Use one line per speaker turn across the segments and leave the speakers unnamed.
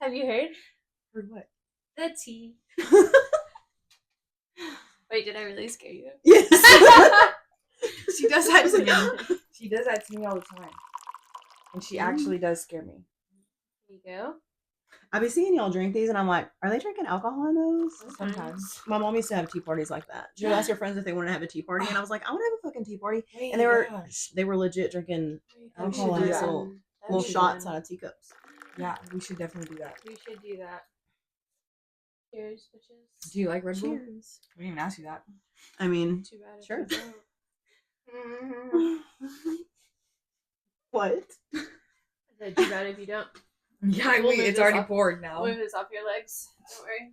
Have you heard?
Heard what?
The tea. Wait, did I really scare you?
Yes.
She does that to me. She does that to me all the time. And she actually does scare me.
There you go.
I be seeing y'all drink these, and I'm like, are they drinking alcohol in those?
Sometimes.
My mom used to have tea parties like that. She would ask her friends if they wanted to have a tea party, and I was like, I want to have a fucking tea party.
Wait,
And they were legit drinking alcohol in
do
these
that.
little shots out of teacups.
Yeah, we should definitely do that.
We should do that. Cheers, bitches.
Do you like Red Bull?
Cheers.
We didn't even ask you that.
I mean,
Too bad.
sure.
Mm-hmm.
What?
Too bad if you don't.
Yeah,
We'll move
it's
this
already
off.
poured now.
Move this off your legs. Don't worry.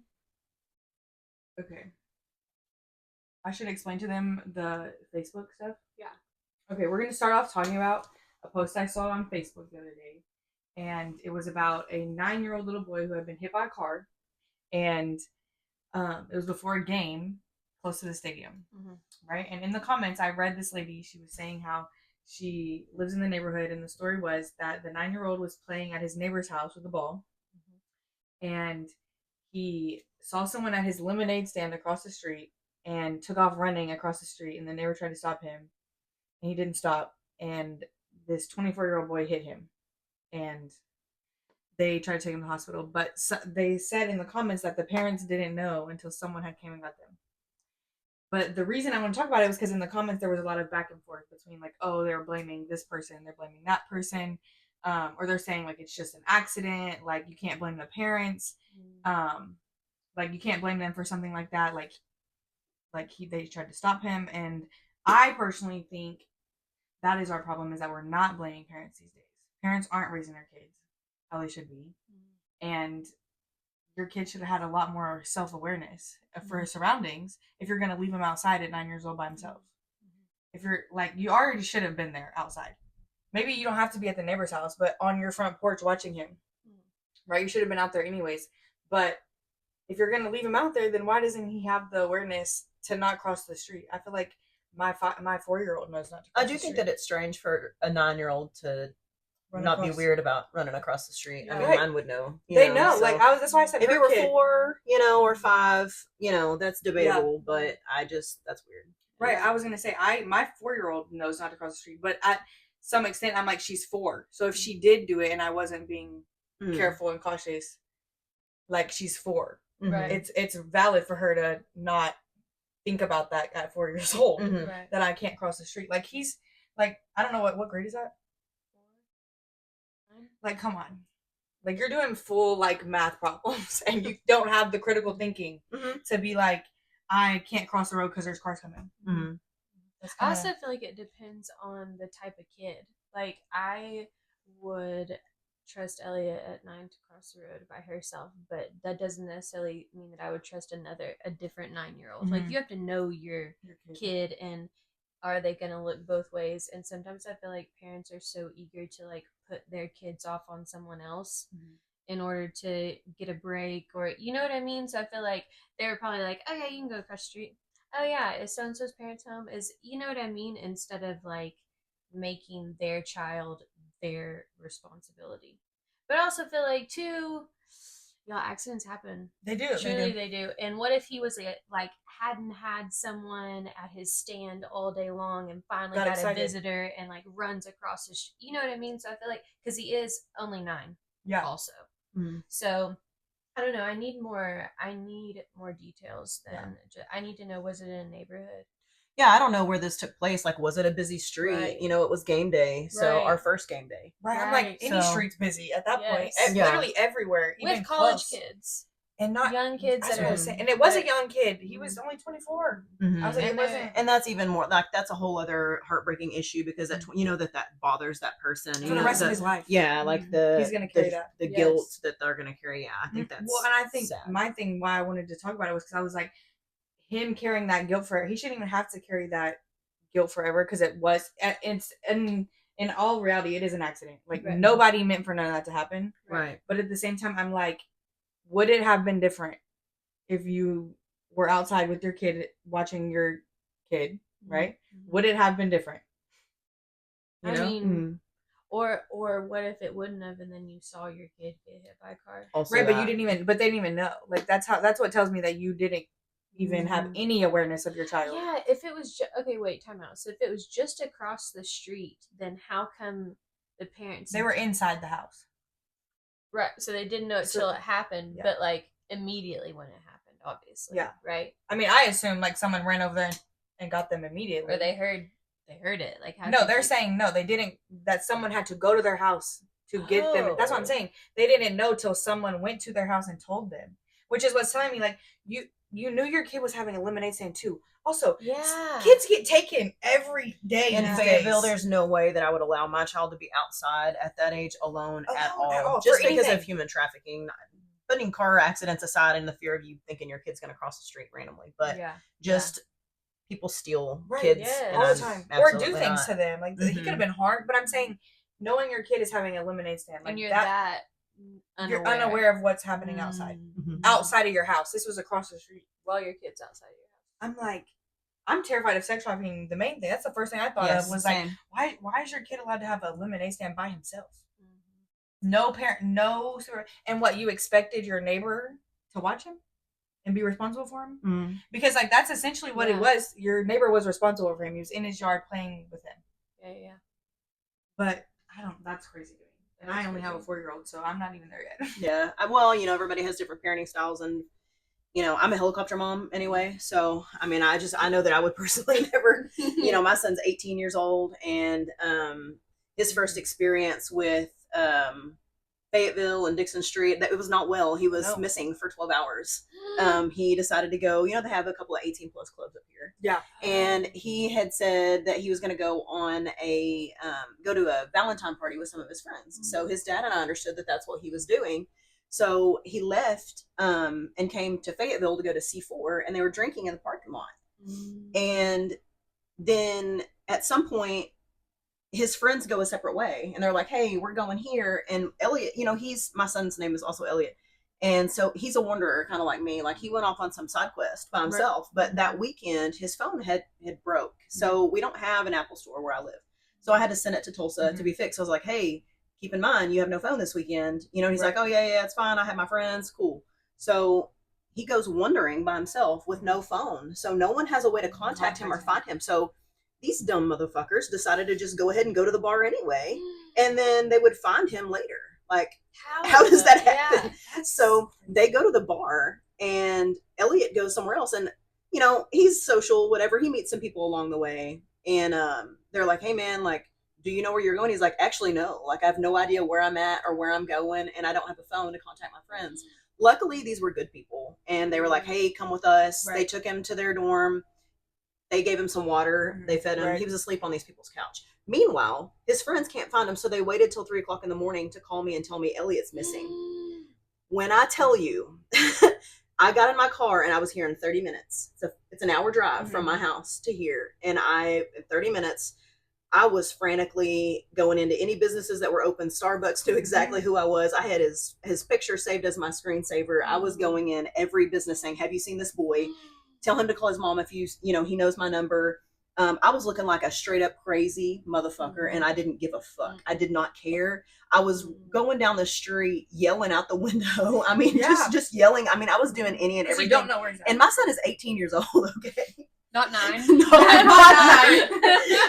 Okay. I should explain to them the Facebook stuff.
Yeah.
Okay, we're gonna start off talking about a post I saw on Facebook the other day, and it was about a 9-year-old little boy who had been hit by a car, and it was before a game close to the stadium, right? And in the comments, I read this lady. She was saying how she lives in the neighborhood, and the story was that the 9-year-old was playing at his neighbor's house with a ball, and he saw someone at his lemonade stand across the street and took off running across the street, and the neighbor tried to stop him, and he didn't stop, and this 24-year-old boy hit him, and they tried to take him to the hospital, but they said in the comments that the parents didn't know until someone had came and got them. But the reason I want to talk about it was because in the comments there was a lot of back and forth between like, oh, they're blaming this person, they're blaming that person, or they're saying like it's just an accident, like you can't blame the parents, like you can't blame them for something like that, like they tried to stop him. And I personally think that is our problem, is that we're not blaming parents these days. Parents aren't raising their kids how they should be, and your kid should have had a lot more self-awareness for his surroundings if you're going to leave him outside at 9 years old by himself. If you're like, you already should have been there outside. Maybe you don't have to be at the neighbor's house, but on your front porch watching him, right? You should have been out there anyways. But if you're going to leave him out there, then why doesn't he have the awareness to not cross the street? I feel like my 4-year-old knows not to cross
I do
the
think
street.
that it's strange for a 9-year-old to not be weird about running across the street. I mean,
Right.
mine would know.
They know.
So
Like, that's why I said
if
her
you were
kid.
4, or 5, that's debatable. But that's weird.
Right. I was gonna say my 4-year-old knows not to cross the street, but at some extent, I'm like, she's 4. So if she did do it and I wasn't being careful and cautious, like, she's 4.
Right.
It's valid for her to not think about that at 4 years old,
Right.
that I can't cross the street. Like, he's like, I don't know what grade is that? Like, come on. Like, you're doing full, like, math problems, and you don't have the critical thinking to be like, I can't cross the road because there's cars coming.
I also feel like it depends on the type of kid. Like, I would trust Elliot at 9 to cross the road by herself, but that doesn't necessarily mean that I would trust a different 9-year-old. Like, you have to know your kid, and are they going to look both ways? And sometimes I feel like parents are so eager to like put their kids off on someone else in order to get a break, or you know what I mean? So I feel like they were probably like, oh yeah, you can go across the street. Oh yeah, is so-and-so's parents home? Is, you know what I mean? Instead of like making their child their responsibility. But I also feel like too, y'all, accidents happen.
They do.
Truly, they do. And what if he was like hadn't had someone at his stand all day long and finally got a visitor and like runs across the you know what I mean? So I feel like, because he is only 9, also. So I don't know. I need more details than I need to know, was it in a neighborhood?
Yeah, I don't know where this took place. Like, was it a busy street?
Right.
It was game day. So our first game day.
Right. I'm like, any street's busy at that point. Literally everywhere.
With
even
college kids.
And not
young kids that are
saying. And it was a young kid. He was only 24. I was like, it wasn't.
And that's even more, like, that's a whole other heartbreaking issue, because that that bothers that person
for the rest of his life.
Yeah, like
he's gonna carry
the guilt that they're gonna carry. Yeah, I think that's
well, and I think
sad.
My thing why I wanted to talk about it was because I was like, him carrying that guilt for he shouldn't even have to carry that guilt forever, because it's in all reality, it is an accident. Like, nobody meant for none of that to happen.
Right.
But at the same time, I'm like, would it have been different if you were outside with your kid watching your kid, right? Would it have been different?
I mean, Or what if it wouldn't have, and then you saw your kid get hit by a car?
Also
Right, but
that.
they didn't even know. Like that's what tells me that you didn't even have any awareness of your child.
Yeah, if it was okay, wait, time out. So if it was just across the street, then how come the parents
They were inside the house.
right? So they didn't know it till it happened,
yeah.
but like immediately when it happened, obviously.
Yeah.
Right.
I mean, I assume like someone ran over there and got them immediately,
or they heard it. Like how?
No, they're saying no, they didn't. That someone had to go to their house to get them. That's what I'm saying. They didn't know till someone went to their house and told them, which is what's telling me like you knew your kid was having a lemonade stand too. Also,
yeah,
kids get taken every day
in Fayetteville. There's no way that I would allow my child to be outside at that age alone at all. Just because of human trafficking. Putting car accidents aside and the fear of you thinking your kid's going to cross the street randomly, but people steal kids
all the time or do things to them. Like he could have been harmed, but I'm saying knowing your kid is having a lemonade stand, like
and you're
unaware of what's happening outside of your house. This was across the street
while your kid's outside of your house.
I'm like, I'm terrified of sex trafficking. The main thing, that's the first thing I thought of was like, why is your kid allowed to have a lemonade stand by himself? No parent, and what, you expected your neighbor to watch him and be responsible for him? Because like that's essentially what it was. Your neighbor was responsible for him. He was in his yard playing with him.
Yeah.
But that's crazy to me. And I only have a 4-year-old, so I'm not even there yet.
Yeah. Well, everybody has different parenting styles, and I'm a helicopter mom anyway. So I mean, I know that I would personally never. My son's 18 years old, and his first experience with Fayetteville and Dixon Street, that it was not well. He was missing for 12 hours. He decided to go, they have a couple of 18 plus clubs up here.
Yeah.
And he had said that he was going to go on go to a Valentine party with some of his friends. So his dad and I understood that that's what he was doing. So he left and came to Fayetteville to go to C4, and they were drinking in the parking lot. And then at some point, his friends go a separate way, and they're like, hey, we're going here. And Elliot, my son's name is also Elliot. And so he's a wanderer, kind of like me. Like he went off on some side quest by himself. Right. But that weekend, his phone had broke. So we don't have an Apple store where I live. So I had to send it to Tulsa to be fixed. I was like, hey, keep in mind, you have no phone this weekend. He's like, oh, yeah, it's fine. I have my friends. Cool. So he goes wandering by himself with no phone. So no one has a way to contact him or find him. So these dumb motherfuckers decided to just go ahead and go to the bar anyway, and then they would find him later. Like, how does that happen? Yeah. So they go to the bar, and Elliot goes somewhere else, and he's social, whatever. He meets some people along the way, and they're like, hey man, like, do you know where you're going? He's like, actually no, like I have no idea where I'm at or where I'm going, and I don't have a phone to contact my friends. Luckily, these were good people, and they were like, hey, come with us. Right. They took him to their dorm. They gave him some water. They fed him. Right. He was asleep on these people's couch. Meanwhile, his friends can't find him, so they waited till 3:00 in the morning to call me and tell me Elliot's missing. When I tell you, I got in my car and I was here in 30 minutes. It's an hour drive from my house to here. And in 30 minutes, I was frantically going into any businesses that were open. Starbucks knew exactly who I was. I had his picture saved as my screensaver. I was going in every business saying, have you seen this boy? Tell him to call his mom if he knows my number. I was looking like a straight up crazy motherfucker, and I didn't give a fuck. I did not care. I was going down the street yelling out the window. I mean, just yelling. I mean, I was doing any and everything.
You don't know where he's at.
And my son is 18 years old. Okay,
not 9.
No, not 9.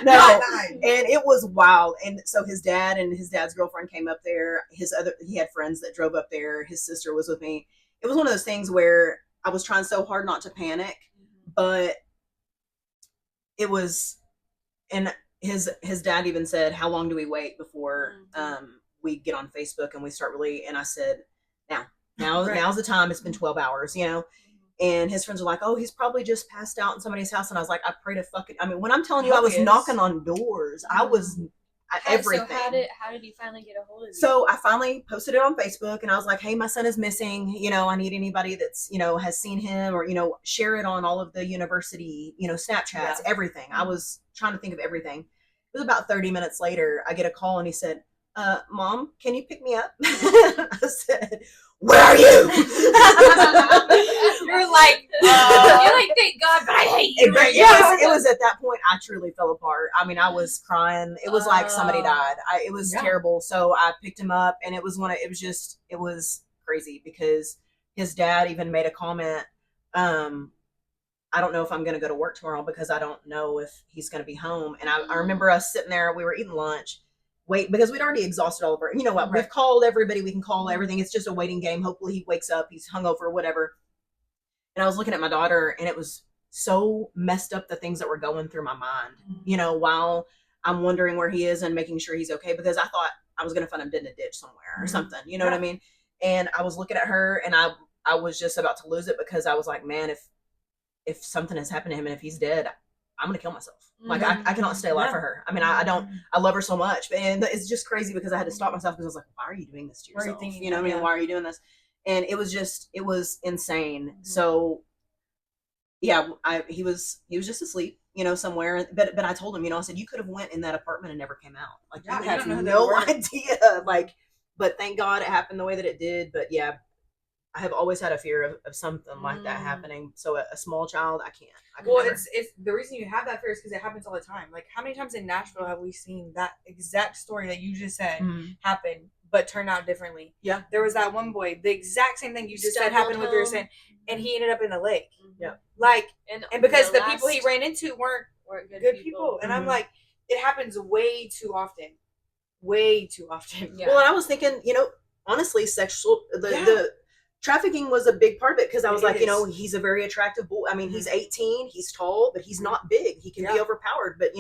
No, not 9. And it was wild. And so his dad and his dad's girlfriend came up there. He had friends that drove up there. His sister was with me. It was one of those things where I was trying so hard not to panic, but it was, and his dad even said, how long do we wait before we get on Facebook and we start really, and I said, now's the time. It's been 12 hours, and his friends were like, oh, he's probably just passed out in somebody's house. And I was like, I pray to fucking, I mean, when I'm telling you, I was knocking on doors. I was everything.
So how did you finally get a hold of you?
So I finally posted it on Facebook, and I was like, hey, my son is missing. I need anybody that's, has seen him, or, share it on all of the university, Snapchats, everything. I was trying to think of everything. It was about 30 minutes later, I get a call, and he said, Mom, can you pick me up? I said, where are you?
You're like,
you're like, thank God, but I hate you.
It was at that point I truly fell apart. I mean, I was crying. It was like somebody died. It was terrible. So I picked him up, and it was crazy because his dad even made a comment. I don't know if I'm going to go to work tomorrow because I don't know if he's going to be home. And I remember us sitting there, we were eating lunch, because we'd already exhausted all of our, you know what, we've called everybody, we can call everything. It's just a waiting game. Hopefully he wakes up, he's hungover or whatever. And I was looking at my daughter, and it was so messed up, the things that were going through my mind, while I'm wondering where he is and making sure he's okay, because I thought I was going to find him dead in a ditch somewhere or something, you know what I mean? And I was looking at her, and I was just about to lose it, because I was like, man, if something has happened to him and if he's dead, I'm going to kill myself. Like, I cannot stay alive for her. I mean, I love her so much. And it's just crazy because I had to stop myself, because I was like, why are you doing this to yourself? You know what I mean? Why are you doing this? And it was insane. So yeah, he was just asleep, somewhere. But I told him, I said, you could have went in that apartment and never came out. Like, you have no idea. Like, but thank God it happened the way that it did. But yeah, I have always had a fear of something like that happening. So a small child, I can't.
Well, it's the reason you have that fear is because it happens all the time. Like, how many times in Nashville have we seen that exact story that you just said happen, but turn out differently?
Yeah.
There was that one boy, the exact same thing you just said happened with your son, and he ended up in a lake.
Yeah.
Like, and because the people he ran into weren't good people. And I'm like, it happens way too often. Way too often.
Yeah. Well, and I was thinking, honestly, the trafficking was a big part of it, because I was like, he's a very attractive boy. I mean, he's 18, he's tall, but he's not big. He can be overpowered, but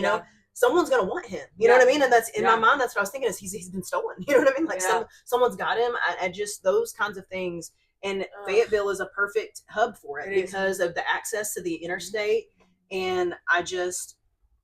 someone's gonna want him. You know what I mean? And that's in my mind. That's what I was thinking, is he's been stolen. You know what I mean? Like someone's got him. I just, those kinds of things. And Fayetteville is a perfect hub for it because of the access to the interstate. And I just.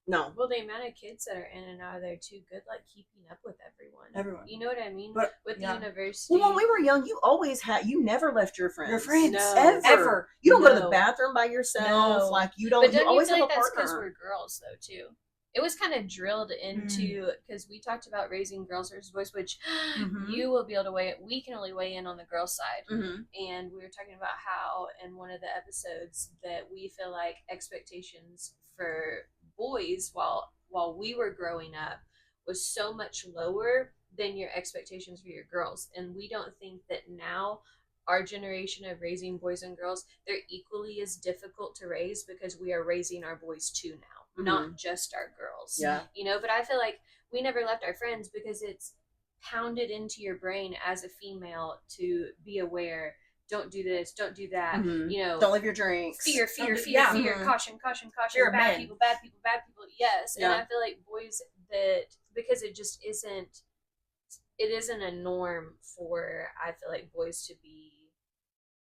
No.
Well, the amount of kids that are in and out of there too, good like keeping up with everyone. You know what I mean? But with the university.
Well, when we were young, you never left your friends.
Your friends.
No.
Ever. You don't go to the bathroom by yourself. No. Like, you don't.
But don't
you always
feel
have
like
a
that's
partner.
because we're girls though too? It was kind of drilled into, because we talked about raising girls versus boys, which you will be able to weigh. We can only weigh in on the girl side, and we were talking about how in one of the episodes that we feel like expectations for boys while we were growing up was so much lower than your expectations for your girls, and we don't think that now our generation of raising boys and girls, they're equally as difficult to raise, because we are raising our boys too now, not just our girls. But I feel like we never left our friends, because it's pounded into your brain as a female to be aware. Don't do this, don't do that.
Don't leave your drinks.
Fear, caution, bad people. Yes. And I feel like boys, that because it just isn't a norm for, I feel like, boys to be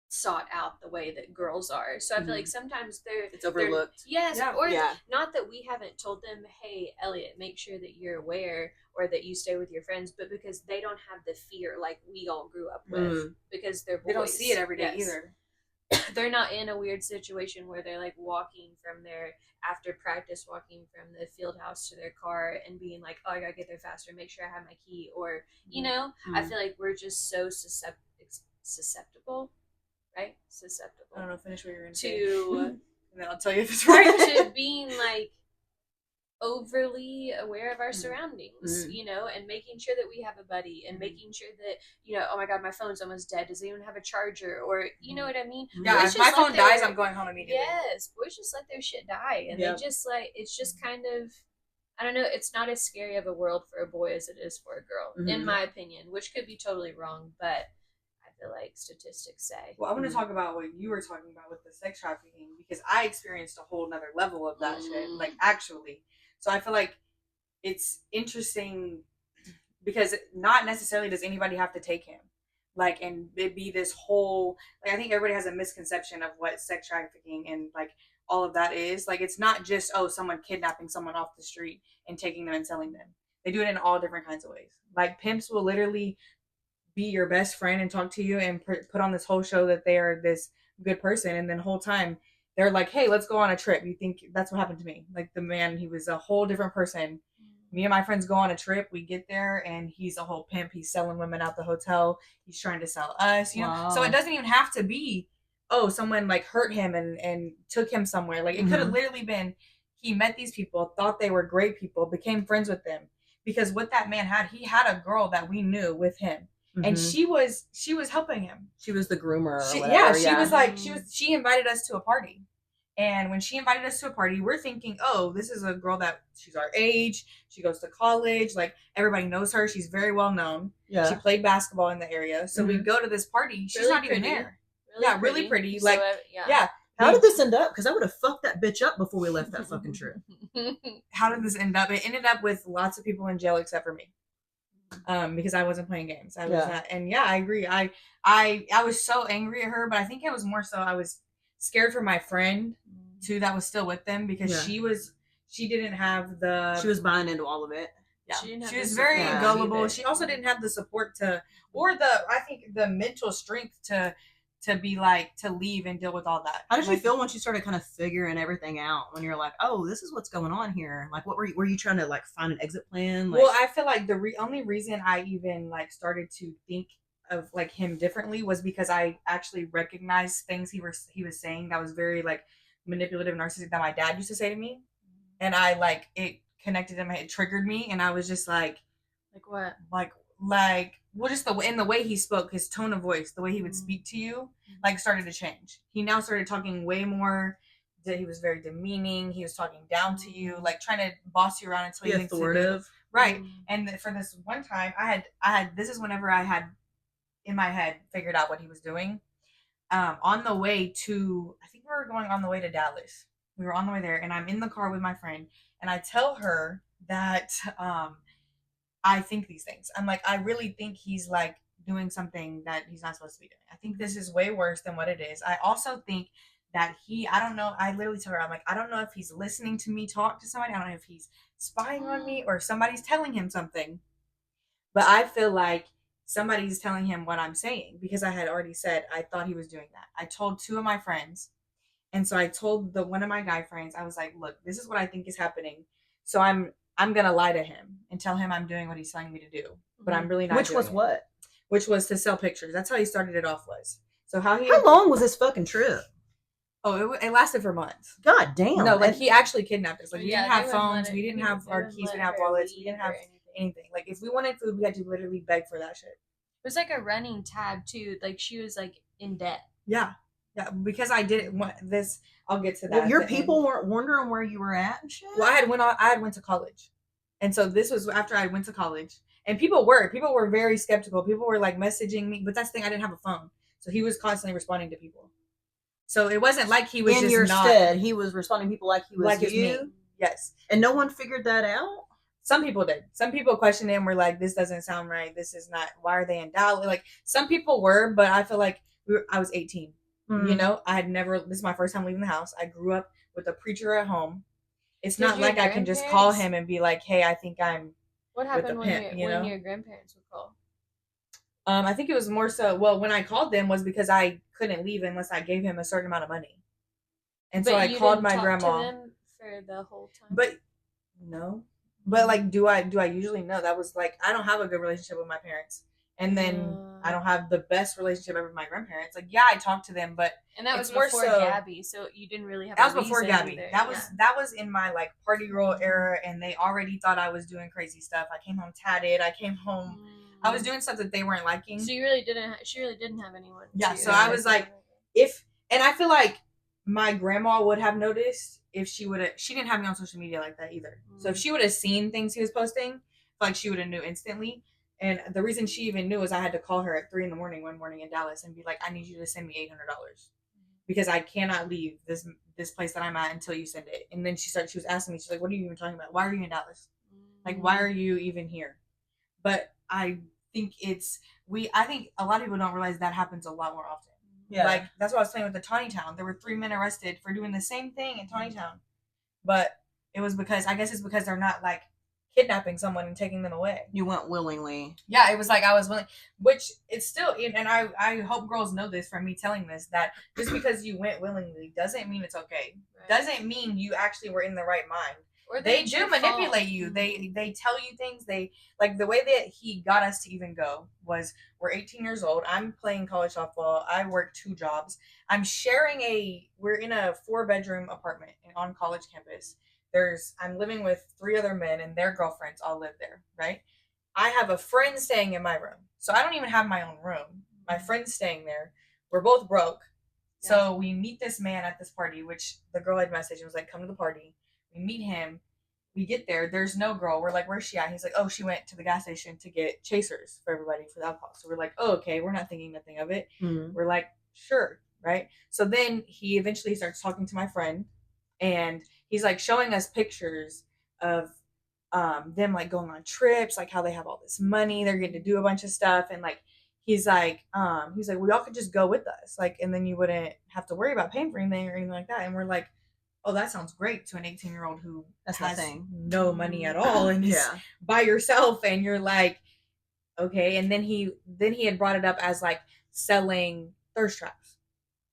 sought out the way that girls are. So I feel like sometimes it's
overlooked.
Not that we haven't told them, hey, Elliot, make sure that you're aware, or that you stay with your friends, but because they don't have the fear like we all grew up with, because they're boys.
They don't see it every day either.
They're not in a weird situation where they're like walking from after practice, walking from the field house to their car and being like, oh, I gotta get there faster, make sure I have my key, or I feel like we're just so susceptible. Right? Susceptible.
I don't know, finish what you're going to
say.
And then I'll tell you if it's right.
To being like overly aware of our surroundings, and making sure that we have a buddy, and making sure that, oh my God, my phone's almost dead. Does anyone have a charger? Or, you know what I mean?
Yeah, if my phone dies, I'm going home immediately.
Yes, boys just let their shit die. And they just it's just kind of, I don't know, it's not as scary of a world for a boy as it is for a girl, in my opinion, which could be totally wrong, but feel like statistics say.
Well, I want to talk about what you were talking about with the sex trafficking, because I experienced a whole nother level of that shit, like, actually. So I feel like it's interesting, because not necessarily does anybody have to take him, like, and it be this whole, like, I think everybody has a misconception of what sex trafficking and like all of that is. Like, it's not just, someone kidnapping someone off the street and taking them and selling them. They do it in all different kinds of ways. Like, pimps will literally be your best friend and talk to you and put on this whole show that they are this good person, and then the whole time they're like, hey, let's go on a trip. You think that's what happened to me? Like, the man, he was a whole different person Me and my friends go on a trip. We get there, and he's a whole pimp. He's selling women out the hotel. He's trying to sell us, you know. So it doesn't even have to be, oh, someone like hurt him and took him somewhere. Like it could have literally been he met these people, thought they were great people, became friends with them. Because what that man had, he had a girl that we knew with him, and she was helping him.
She was the groomer.
She invited us to a party. And when she invited us to a party, we're thinking, oh, this is a girl that she's our age. She goes to college. Like, everybody knows her. She's very well known.
Yeah.
She played basketball in the area. So we go to this party. She's
Really
not even
pretty.
there. Really pretty. Like,
yeah.
How did this end up? Because I would have fucked that bitch up before we left that fucking trip.
How did this end up? It ended up with lots of people in jail except for me. Because I wasn't playing games. I was not. And yeah, I agree. I was so angry at her, but I think it was more so I was scared for my friend too that was still with them, because she didn't have the,
she was buying into all of it.
Yeah, she was very gullible. She also didn't have the support or the mental strength to be like, to leave and deal with all that.
How did you feel once you started kind of figuring everything out? When you're like, oh, this is what's going on here. Like, what were you trying to like find an exit plan? Like,
well, I feel like the only reason I even like started to think of like him differently was because I actually recognized things he was saying that was very like manipulative, narcissistic, that my dad used to say to me, and I like it connected in my head, triggered me, and I was just like
what?
Like well, just in the way he spoke, his tone of voice, the way he would speak to you, like started to change. He now started talking way more. He was very demeaning. He was talking down to you, like trying to boss you around until you think
authoritative,
right? And for this one time, I had this is whenever I had in my head figured out what he was doing. On the way to, I think we were going on the way to Dallas. We were on the way there, and I'm in the car with my friend, and I tell her that I think these things. I'm like, I really think he's like doing something that he's not supposed to be doing. I think this is way worse than what it is. I also think that I don't know, I literally tell her, I'm like, I don't know if he's listening to me talk to somebody. I don't know if he's spying on me or somebody's telling him something. But I feel like somebody's telling him what I'm saying, because I had already said I thought he was doing that. I told two of my friends. And so I told one of my guy friends, I was like, look, this is what I think is happening. So I'm going to lie to him and tell him I'm doing what he's telling me to do. But I'm really not.
Which was what?
Which was to sell pictures. That's how he started it off was. So how
long was this fucking trip?
Oh, it lasted for months.
God damn.
No, like he actually kidnapped us. Like we didn't have phones. We didn't have our keys. We didn't have wallets. We didn't have anything. Like if we wanted food, we had to literally beg for that shit.
It was like a running tab too. Like she was like in debt.
Yeah. Yeah, because I didn't want this. I'll get to that.
Well, your people weren't wondering where you were at and shit.
Well, I had went to college, and so this was after I went to college, and people were very skeptical. People were like messaging me, but that's the thing, I didn't have a phone, so he was constantly responding to people. So it wasn't like he was in your stead.
He was responding to people like he was like you. Me.
Yes,
and no one figured that out.
Some people did. Some people questioned him. Were like, "This doesn't sound right. This is not. Why are they in Dallas?" Like some people were, but I feel like I was 18. You know, I had never, this is my first time leaving the house. I grew up with a preacher at home. It's not like I can just call him and be like, hey, I think I'm.
What happened when your grandparents would call?
I think it was more so, well, when I called them was because I couldn't leave unless I gave him a certain amount of money. And so I called my grandma.
To them for the whole time?
But no. But like, do I usually know? That was like, I don't have a good relationship with my parents. And then I don't have the best relationship ever with my grandparents. Like, yeah, I talked to them, but
and that was before Gabby, so you didn't really have.
That was before Gabby. Either. That was in my like party girl era, and they already thought I was doing crazy stuff. I came home tatted. I came home. I was doing stuff that they weren't liking.
So you really didn't. She really didn't have anyone.
Yeah. So I was like, and I feel like my grandma would have noticed if she would have. She didn't have me on social media like that either. So if she would have seen things he was posting, like she would have knew instantly. And the reason she even knew is I had to call her at 3 a.m. one morning in Dallas and be like, I need you to send me $800 because I cannot leave this place that I'm at until you send it. And then she was asking me, she's like, what are you even talking about? Why are you in Dallas? Like, why are you even here? But I think I think a lot of people don't realize that happens a lot more often. Yeah. Like, that's what I was saying with the Tawny Town. There were 3 men arrested for doing the same thing in Tawny Town. But it was because they're not like kidnapping someone and taking them away.
You went willingly.
Yeah, it was like I was willing, which it's still, and I hope girls know this from me telling this, that just because you went willingly doesn't mean it's okay. Right. Doesn't mean you actually were in the right mind.
Or
they
it's
do
your
manipulate
fault.
you. They tell you things. They like the way that he got us to even go was we're 18 years old. I'm playing college softball. I work 2 jobs. We're in a 4-bedroom apartment on college campus. I'm living with 3 other men and their girlfriends all live there, right? I have a friend staying in my room. So I don't even have my own room. My friend's staying there. We're both broke.
Yeah.
So we meet this man at this party, which the girl had messaged and was like, come to the party. We meet him. We get there. There's no girl. We're like, where's she at? He's like, oh, she went to the gas station to get chasers for everybody for the alcohol. So we're like, oh, okay. We're not thinking nothing of it.
Mm-hmm.
We're like, sure. Right. So then he eventually starts talking to my friend and he's like showing us pictures of them like going on trips, like how they have all this money, they're getting to do a bunch of stuff, and like he's like, well, y'all could just go with us, like, and then you wouldn't have to worry about paying for anything or anything like that. And we're like, oh, that sounds great to an 18-year-old who has no money at all and is by yourself, and you're like, okay. And then he had brought it up as like selling thirst traps.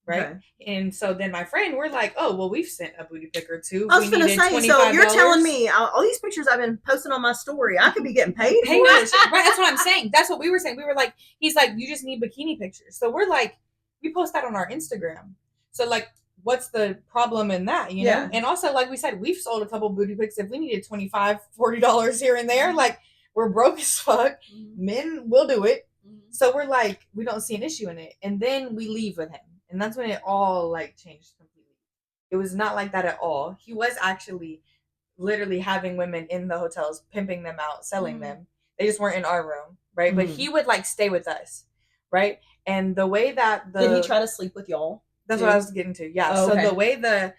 Right. Okay. And so then my friend, we're like, oh, well, we've sent a booty pic or 2.
I was going to say, so you're telling me all these pictures I've been posting on my story, I could be getting paid for it.
Right. That's what I'm saying. That's what we were saying. We were like, he's like, you just need bikini pictures. So we're like, we post that on our Instagram. So like, what's the problem in that, you know? And also, like we said, we've sold a couple booty pics. If we needed $25, $40 here and there, like we're broke as fuck. Mm-hmm. Men will do it. Mm-hmm. So we're like, we don't see an issue in it. And then we leave with him. And that's when it all like changed completely. It was not like that at all. He was actually literally having women in the hotels, pimping them out, selling them. They just weren't in our room, right? But he would like stay with us, right? And the way that
did he try to sleep with y'all?
That's what I was getting to. Yeah. Oh, okay. So the way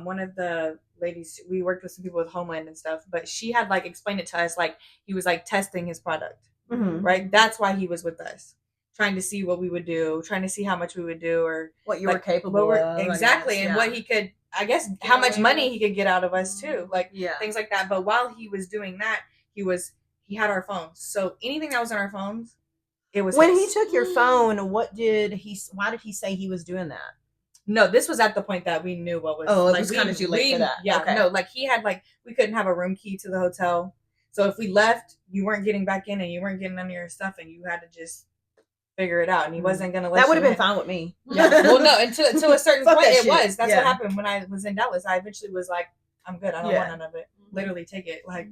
one of the ladies, we worked with some people with Homeland and stuff, but she had like explained it to us like he was like testing his product, right? That's why he was with us. Trying to see what we would do, trying to see how much we would do, or
what you were capable of.
Exactly, and what he could, I guess, how much money he could get out of us too, like things like that. But while he was doing that, he had our phones. So anything that was on our phones, it was
when he took your phone. Why did he say he was doing that?
No, this was at the point that we knew what was.
Oh, it was kind of too late for that.
Yeah, okay. No, like he had we couldn't have a room key to the hotel, so if we left, you weren't getting back in, and you weren't getting none of your stuff, and you had to just figure it out, and he wasn't gonna let
that would have been fine with me.
Yeah. Well, no, and to a certain point it was. That's what happened when I was in Dallas. I eventually was like, I'm good. I don't want none of it. Literally take it. Like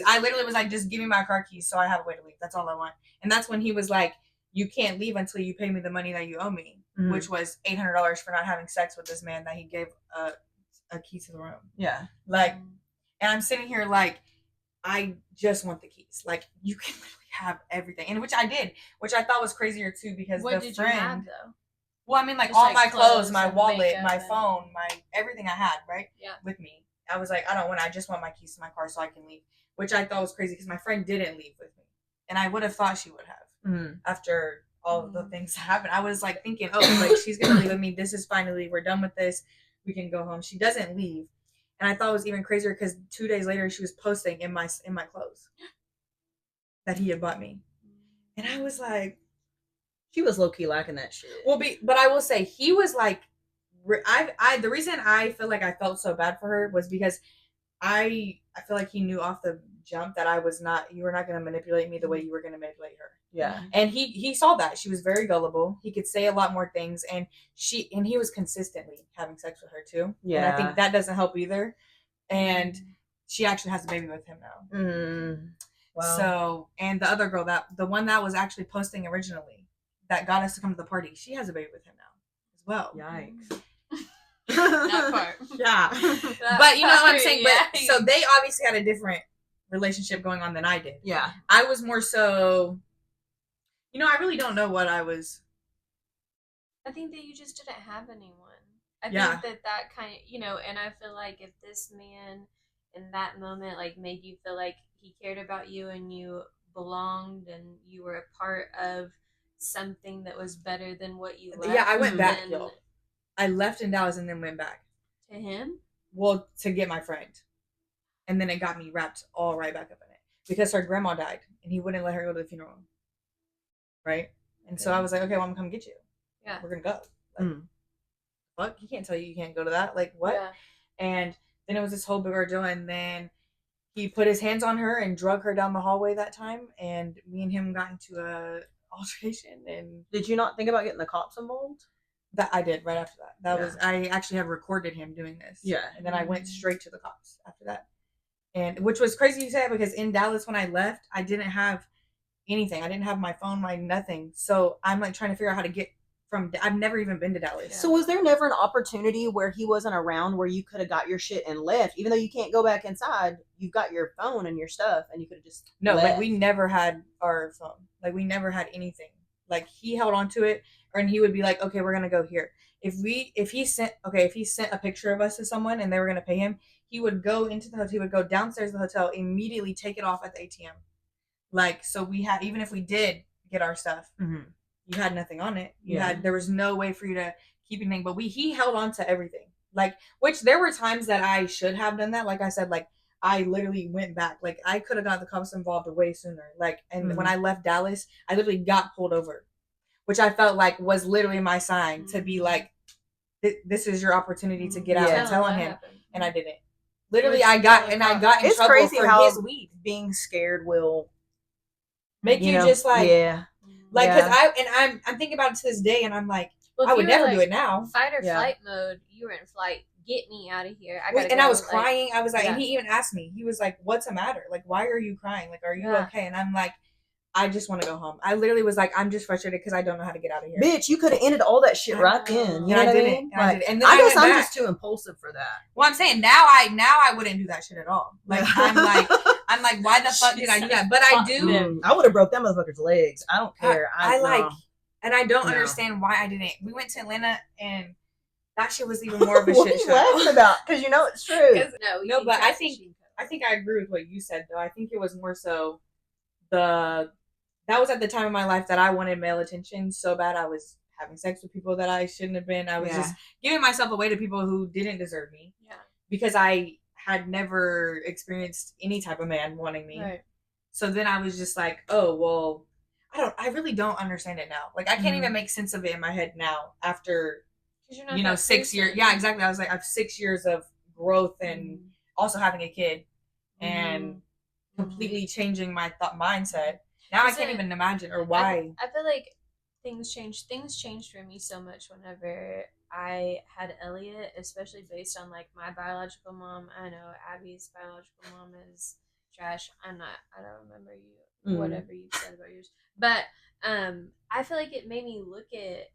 I literally was like, just give me my car keys so I have a way to leave. That's all I want. And that's when he was like, you can't leave until you pay me the money that you owe me, which was $800 for not having sex with this man that he gave a key to the room.
Yeah.
Like, and I'm sitting here like, I just want the keys. Like, you can literally have everything, and which I did, which I thought was crazier too, because
what did you have though?
Well, I mean, like just all my clothes, my wallet, my phone, my everything I had, right?
Yeah.
With me. I was like, I just want my keys to my car so I can leave, which I thought was crazy because my friend didn't leave with me, and I would have thought she would have after all of the things that happened. I was like thinking, oh, like she's gonna leave with me. This is finally, we're done with this. We can go home. She doesn't leave. And I thought it was even crazier because 2 days later she was posting in my clothes that he had bought me, and I was like,
she was low key liking that shit.
But I will say he was like, the reason I feel like I felt so bad for her was because I feel like he knew off the jump that you were not going to manipulate me the way you were going to manipulate her.
Yeah.
And he saw that she was very gullible. He could say a lot more things, and he was consistently having sex with her too.
Yeah.
And I think that doesn't help either. And she actually has a baby with him now. Wow. So, and the other girl, the one that was actually posting originally, that got us to come to the party, she has a baby with him now as well.
Yikes.
That part.
Yeah. But you know what I'm saying? But so they obviously had a different relationship going on than I did.
Yeah.
I was more so, I really don't know what I was.
I think that you just didn't have anyone. I think that kind of, and I feel like if this man in that moment like made you feel like he cared about you and you belonged and you were a part of something that was better than what you left.
Yeah, I went back, y'all. I left in Dallas and then went back.
To him?
Well, to get my friend. And then it got me wrapped all right back up in it. Because her grandma died and he wouldn't let her go to the funeral. Right? And so I was like, okay, well, I'm going to come get you.
Yeah.
We're going to go. Like, fuck, he can't tell you can't go to that. Like, what?
Yeah.
And Then it was this whole big ordeal, and then he put his hands on her and drug her down the hallway that time, and me and him got into a altercation. And
Did you not think about getting the cops involved?
that I did right after that. That
Yeah.
was I actually have recorded him doing this.
Yeah.
And then I went straight to the cops after that. And which was crazy you say, because in Dallas when I left, I didn't have anything. I didn't have my phone, my nothing. So I'm like trying to figure out how to get from. I've never even been to Dallas.
So was there never an opportunity where he wasn't around where you could have got your shit and left? Even though you can't go back inside, you've got your phone and your stuff, and you could have just
No,
left.
like we never had our phone. Like we never had anything. Like he held on to it, and he would be like, "Okay, we're gonna go here." If he sent a picture of us to someone and they were gonna pay him, he would go into the hotel. He would go downstairs to the hotel, immediately take it off at the ATM. Like, so we had, even if we did get our stuff, you had nothing on it. There was no way for you to keep anything. But he held on to everything. Like, which there were times that I should have done that. Like I said, like I literally went back. Like I could have got the cops involved way sooner. Like, and when I left Dallas, I literally got pulled over, which I felt like was literally my sign to be like, this is your opportunity to get out and tell on him.
Happened.
And I didn't. Literally, I got in
it's
trouble
crazy
for
how
his weed.
Being scared will
make you just like, like, because I'm thinking about it to this day, and I'm like,
well,
I would never do it now.
Fight or flight mode. You were in flight. Get me out of here.
I was crying. I was like, and he even asked me. He was like, "What's the matter? Like, why are you crying? Like, are you okay?" And I'm like, I just want to go home. I literally was like, I'm just frustrated because I don't know how to get out of here.
Bitch, you could have ended all that shit right then. You know what I mean?
And then
I guess I'm just too impulsive for that.
Well, I'm saying now I wouldn't do that shit at all. Like I'm like, why the fuck did I do that? But I do.
I would have broke that motherfucker's legs. I don't care.
And I don't understand why I didn't. We went to Atlanta, and that shit was even more of a shit show.
What are you laughing about? Because you know it's true.
No, but I think I agree with what you said though. I think it was more so that was at the time of my life that I wanted male attention so bad. I was having sex with people that I shouldn't have been. I was just giving myself away to people who didn't deserve me. Yeah. Because I had never experienced any type of man wanting me. Right. So then I was just like, oh, well, I really don't understand it now. Like I can't even make sense of it in my head now after, 6 years. Yeah, exactly. I was like, I have 6 years of growth and also having a kid and completely changing my mindset. Now I can't even imagine or why.
I feel like things changed. Things changed for me so much whenever I had Elliot, especially based on like my biological mom. I know Abby's biological mom is trash. I don't remember you whatever you said about yours. But I feel like it made me look at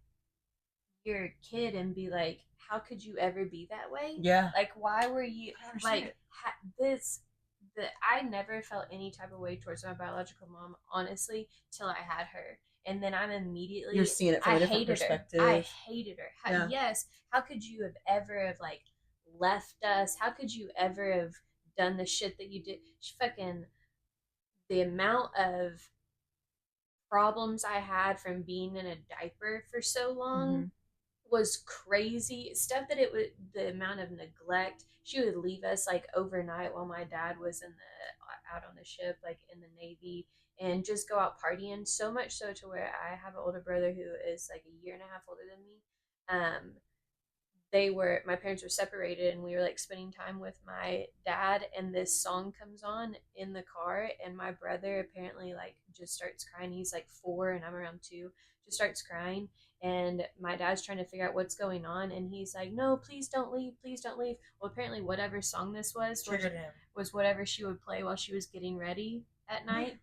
your kid and be like, how could you ever be that way? Yeah. Like why were you like I never felt any type of way towards my biological mom, honestly, till I had her. And then I'm immediately...
You're seeing it from a different perspective.
I hated her. Yes. How could you have ever, like, left us? How could you ever have done the shit that you did? The amount of problems I had from being in a diaper for so long was crazy. Stuff that the amount of neglect. She would leave us like overnight while my dad was out on the ship, like in the Navy, and just go out partying. So much so to where I have an older brother who is like a year and a half older than me. My parents were separated, and we were like spending time with my dad, and this song comes on in the car, and my brother apparently like just starts crying. He's like 4 and I'm around 2, just starts crying. And my dad's trying to figure out what's going on, and he's like, no, please don't leave, please don't leave. Well, apparently whatever song this was whatever she would play while she was getting ready at night.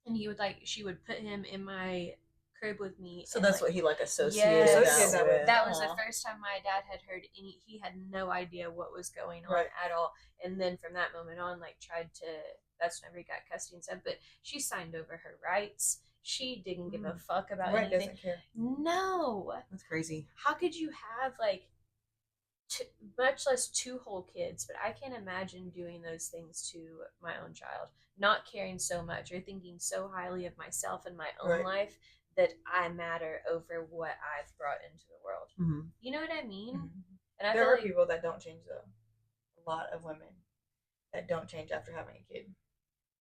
And she would put him in my crib with me.
So that's what he like associated that with.
That was the first time my dad had heard he had no idea what was going on at all. And then from that moment on, like that's whenever he got custody and stuff, but she signed over her rights. She didn't give a fuck about anything.
Doesn't care.
No.
That's crazy.
How could you have like much less 2 whole kids? But I can't imagine doing those things to my own child. Not caring so much or thinking so highly of myself and my own life that I matter over what I've brought into the world. Mm-hmm. You know what I mean?
And there are people that don't change though. A lot of women that don't change after having a kid.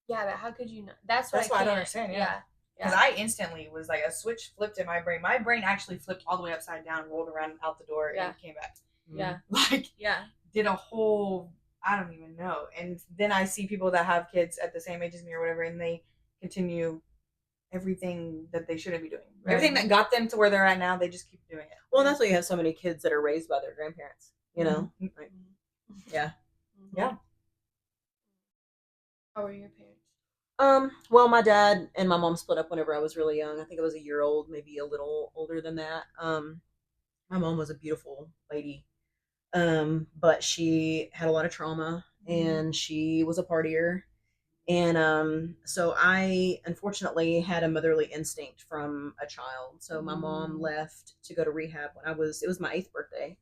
Yeah, but how could you not? That's
why I don't understand. Yeah. Because I instantly was like, a switch flipped in my brain. My brain actually flipped all the way upside down, rolled around out the door, and came back.
Yeah.
Did a whole I don't even know. And then I see people that have kids at the same age as me or whatever, and they continue everything that they shouldn't be doing. Right. Everything that got them to where they're at now, they just keep doing it.
Well, that's why you have so many kids that are raised by their grandparents. You know, like, yeah,
yeah.
How were your parents?
Well, my dad and my mom split up whenever I was really young. I think I was a year old, maybe a little older than that. My mom was a beautiful lady, but she had a lot of trauma and she was a partier. And so I unfortunately had a motherly instinct from a child. So my mom left to go to rehab when it was my 8th birthday.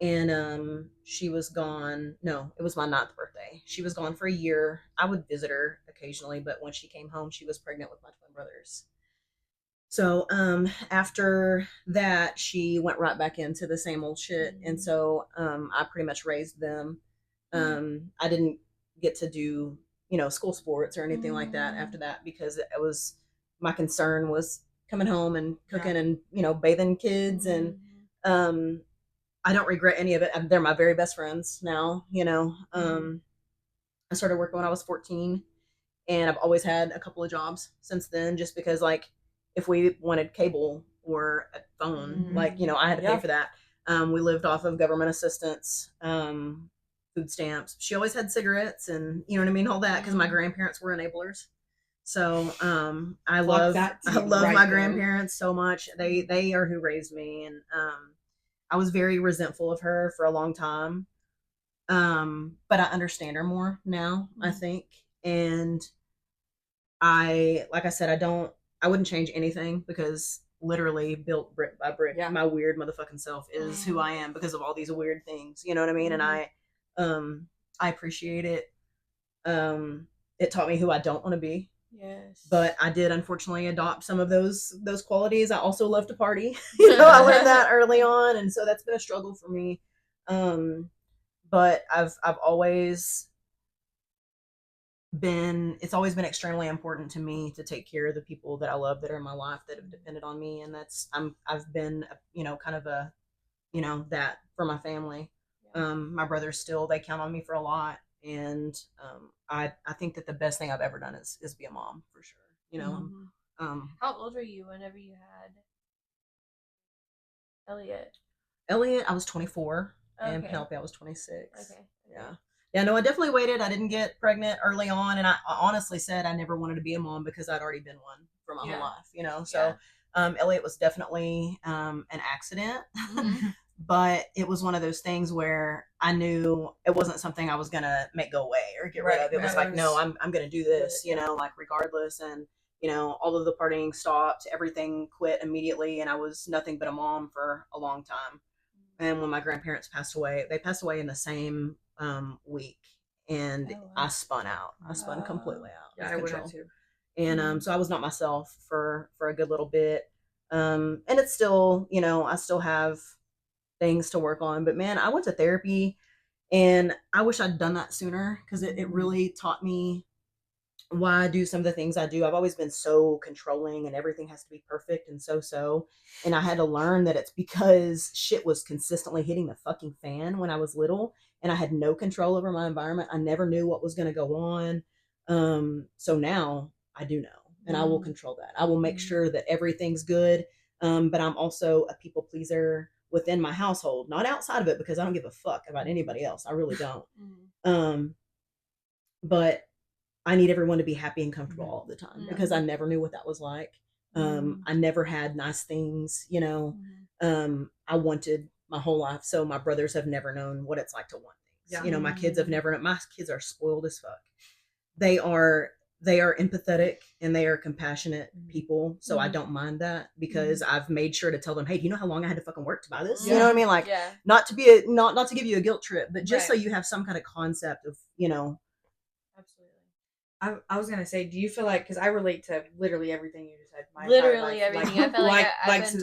And she was gone. No, it was my 9th birthday. She was gone for a year. I would visit her occasionally, but when she came home, she was pregnant with my twin brothers. So after that, she went right back into the same old shit. And so I pretty much raised them. I didn't get to do, school sports or anything like that after that, because it was, my concern was coming home and cooking and, bathing kids. And I don't regret any of it. They're my very best friends now, I started working when I was 14, and I've always had a couple of jobs since then, just because, like, if we wanted cable or a phone, like, I had to pay for that. We lived off of government assistance, food stamps. She always had cigarettes and, you know what I mean, all that, because my grandparents were enablers. So I love my grandparents so much. They are who raised me, and I was very resentful of her for a long time. But I understand her more now, I think. And like I said, I wouldn't change anything, because literally built brick by brick, my weird motherfucking self is who I am because of all these weird things. You know what I mean? And I appreciate it. It taught me who I don't want to be.
Yes.
But I did unfortunately adopt some of those qualities. I also love to party. I learned that early on, and so that's been a struggle for me. But I've always it's always been extremely important to me to take care of the people that I love, that are in my life, that have depended on me, and I've been, kind of a, that for my family. My brothers still, they count on me for a lot. And I think that the best thing I've ever done is be a mom, for sure.
How old were you whenever you had Elliot?
Elliot, I was 24,
okay.
And Penelope, I was 26.
Okay.
Yeah, no, I definitely waited. I didn't get pregnant early on, and I honestly said I never wanted to be a mom because I'd already been one for my whole life, So Elliot was definitely an accident. But it was one of those things where I knew it wasn't something I was gonna make go away or get rid of. It was like, no, I'm gonna do this, like, regardless. And all of the partying stopped, everything quit immediately, and I was nothing but a mom for a long time. And when my grandparents passed away, they passed away in the same week, and I spun out. I spun completely out.
Yeah, I would have too.
And so I was not myself for a good little bit. And it's still, I still have things to work on. But man, I went to therapy, and I wish I'd done that sooner, because it really taught me why I do some of the things I do. I've always been so controlling, and everything has to be perfect and so. And I had to learn that it's because shit was consistently hitting the fucking fan when I was little, and I had no control over my environment. I never knew what was going to go on. So now I do know, and I will control that. I will make sure that everything's good. But I'm also a people pleaser within my household, not outside of it, because I don't give a fuck about anybody else. I really don't. But I need everyone to be happy and comfortable all the time, because I never knew what that was like. I never had nice things, I wanted my whole life. So my brothers have never known what it's like to want things. My kids have never, my kids are spoiled as fuck. They are empathetic, and they are compassionate people. So I don't mind that, because I've made sure to tell them, hey, do you know how long I had to fucking work to buy this? You know what I mean? Like, not to be not to give you a guilt trip, but just so you have some kind of concept of,
Absolutely.
I was gonna say, do you feel like, because I relate to literally everything you just said,
literally everything. I feel like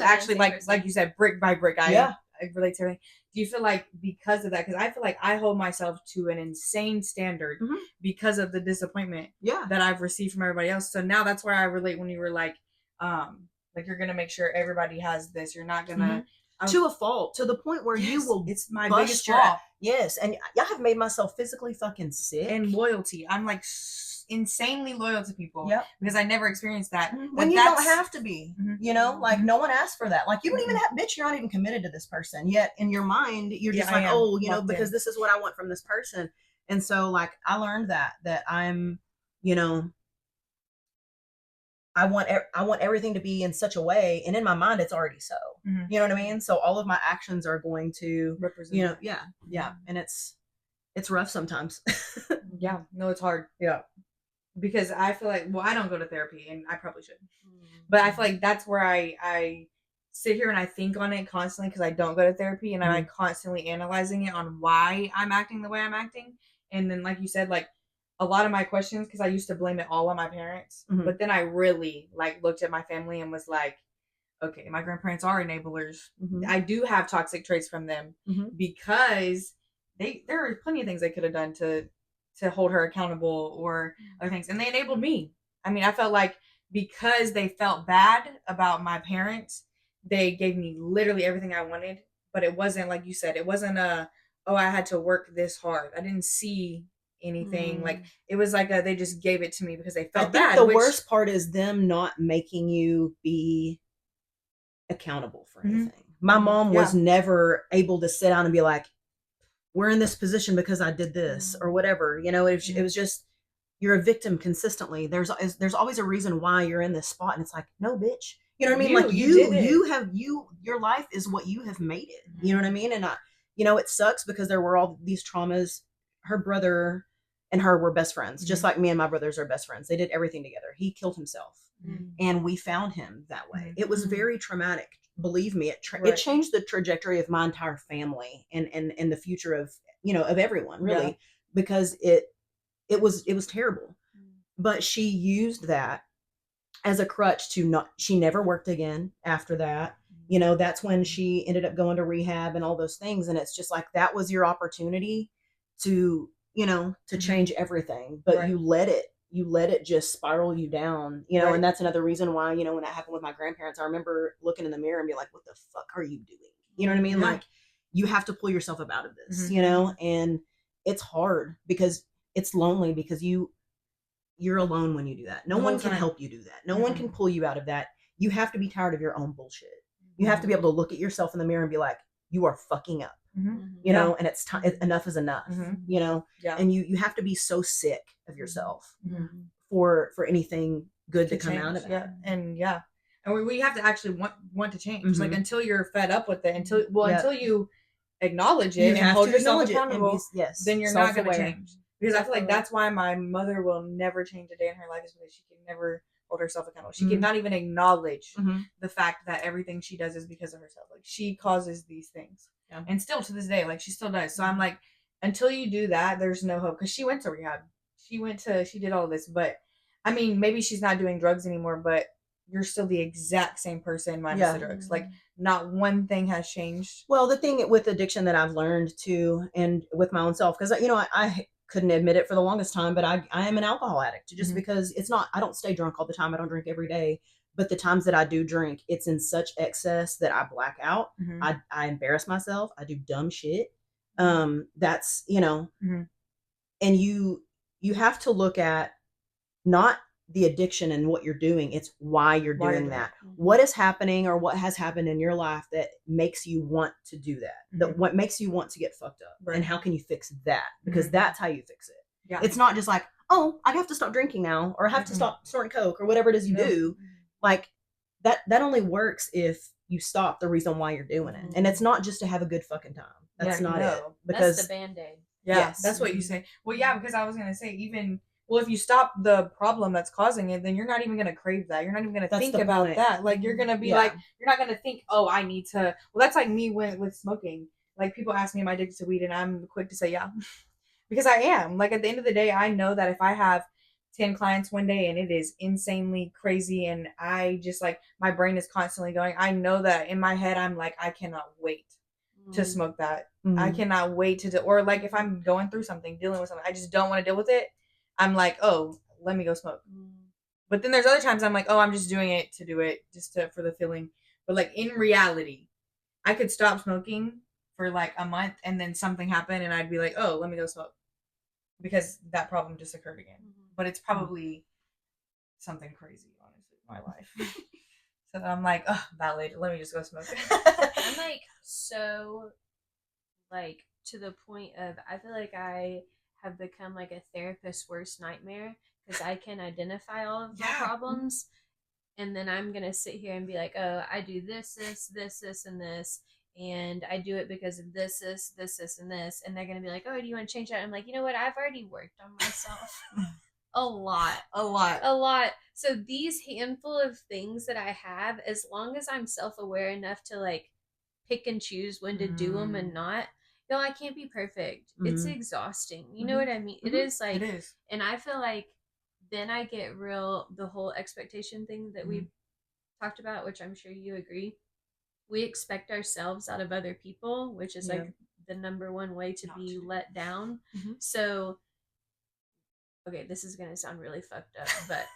actually, like you said, brick by brick. I relate to everything. Do you feel like, because of that, because I feel like I hold myself to an insane standard because of the disappointment that I've received from everybody else. So now that's where I relate, when you were like you're gonna make sure everybody has this. You're not gonna
to a fault, to the point where you will
it's my
bust
biggest
your
flaw.
Yes, and I have made myself physically fucking sick.
And loyalty. I'm like insanely loyal to people.
Yep.
Because I never experienced that.
When you don't have to be, you know, like
Mhm.
no one asked for that. Like you don't even have, bitch, you're not even committed to this person yet. In your mind, you're just
Yeah, I
like,
am
oh, you know,
locked
because
in.
this is what I want from this person. And so, like, I learned that I'm, you know, I want everything to be in such a way, and in my mind, it's already so.
Mhm.
You know what I mean? So all of my actions are going to
Represent.
you know, yeah, and it's rough sometimes.
Yeah, no, it's hard.
Yeah.
Because I feel like, well, I don't go to therapy, and I probably should, but I feel like that's where I sit here and I think on it constantly because I don't go to therapy, and I'm like constantly analyzing it on why I'm acting the way I'm acting. And then, like you said, like a lot of my questions, because I used to blame it all on my parents, but then I really like looked at my family and was like, okay, my grandparents are enablers. I do have toxic traits from them because there are plenty of things they could have done to hold her accountable or other things, and they enabled me. I mean, I felt like because they felt bad about my parents, they gave me literally everything I wanted, but it wasn't like you said, it wasn't a, oh, I had to work this hard. I didn't see anything like it was like they just gave it to me because they
I
felt
think
bad.
the worst part is them not making you be accountable for anything. My mom was never able to sit down and be like, we're in this position because I did this or whatever. You know, it was just, you're a victim consistently. There's always a reason why you're in this spot, and it's like, no, bitch. You know what I mean? Like your life is what you have made it. You know what I mean? And you know, it sucks because there were all these traumas. Her brother and her were best friends, just like me and my brothers are best friends. They did everything together. He killed himself, and we found him that way. It was very traumatic. Believe me, it changed the trajectory of my entire family and the future of, you know, of everyone really, because it was terrible. But she used that as a crutch to not, she never worked again after that. You know, that's when she ended up going to rehab and all those things. And it's just like, that was your opportunity to, you know, to change everything. But you let it just spiral you down, you know. And that's another reason why, you know, when that happened with my grandparents, I remember looking in the mirror and be like, what the fuck are you doing? You know what I mean? Like, you have to pull yourself up out of this, you know. And it's hard because it's lonely because you're alone when you do that. No one can help you do that. No one can pull you out of that. You have to be tired of your own bullshit. You have to be able to look at yourself in the mirror and be like, you are fucking up. You know, and it's time. Enough is enough. You know, and you have to be so sick of yourself for anything good to come out of it.
And we have to actually want to change. Like until you're fed up with it, until you acknowledge it and hold yourself accountable, then you're not going to change. Because I feel like that's why my mother will never change a day in her life, is because she can never hold herself accountable. She cannot even acknowledge the fact that everything she does is because of herself. Like, she causes these things. And still to this day, like, she still does. So I'm like, until you do that, there's no hope. Because she went to rehab. She did all this. But, I mean, maybe she's not doing drugs anymore, but you're still the exact same person minus the drugs. Like, not one thing has changed.
Well, the thing with addiction that I've learned too, and with my own self, because, you know, I couldn't admit it for the longest time, but I am an alcohol addict, just because it's not, I don't stay drunk all the time. I don't drink every day, but the times that I do drink, it's in such excess that I black out. I embarrass myself. I do dumb shit. That's, you know, and you have to look at not the addiction and what you're doing, it's why you're doing that. What is happening or what has happened in your life that makes you want to do that, what makes you want to get fucked up, and how can you fix that? Because that's how you fix it. It's not just like, oh, I have to stop drinking now, or I have to stop snorting coke, or whatever it is you do. Like, that only works if you stop the reason why you're doing it. And it's not just to have a good fucking time. That's not it. Because
that's the band-aid.
That's what you say. Well, because I was gonna say, even, well, if you stop the problem that's causing it, then you're not even going to crave that. You're not even going to think about that. Like, you're going to be like, you're not going to think, oh, I need to. Well, that's like me with smoking. Like, people ask me, am I addicted to weed? And I'm quick to say, yeah. Because I am. Like, at the end of the day, I know that if I have 10 clients one day and it is insanely crazy and I just, like, my brain is constantly going, I know that in my head, I'm like, I cannot wait to smoke that. I cannot wait to do, or like, if I'm going through something, dealing with something, I just don't want to deal with it. I'm like, oh, let me go smoke. But then there's other times I'm like, oh, I'm just doing it to do it, just for the feeling. But, like, in reality, I could stop smoking for like a month, and then something happened, and I'd be like, oh, let me go smoke, because that problem just occurred again. But it's probably something crazy, honestly, in my life. So I'm like, oh, valid. Let me just go smoke.
I'm like so like to the point of I feel like I have become like a therapist's worst nightmare because I can identify all of my problems, and then I'm gonna sit here and be like, oh, I do this, and this, and I do it because of this, and this, and they're gonna be like, oh, do you want to change that? I'm like, you know what? I've already worked on myself a lot. So these handful of things that I have, as long as I'm self-aware enough to like pick and choose when to do them and not, I can't be perfect. It's exhausting. You know what I mean? It is like,
it is.
And I feel like then I get the whole expectation thing that we've talked about, which I'm sure you agree. We expect ourselves out of other people, which is like the number one way to be let down. So, okay, this is going to sound really fucked up, but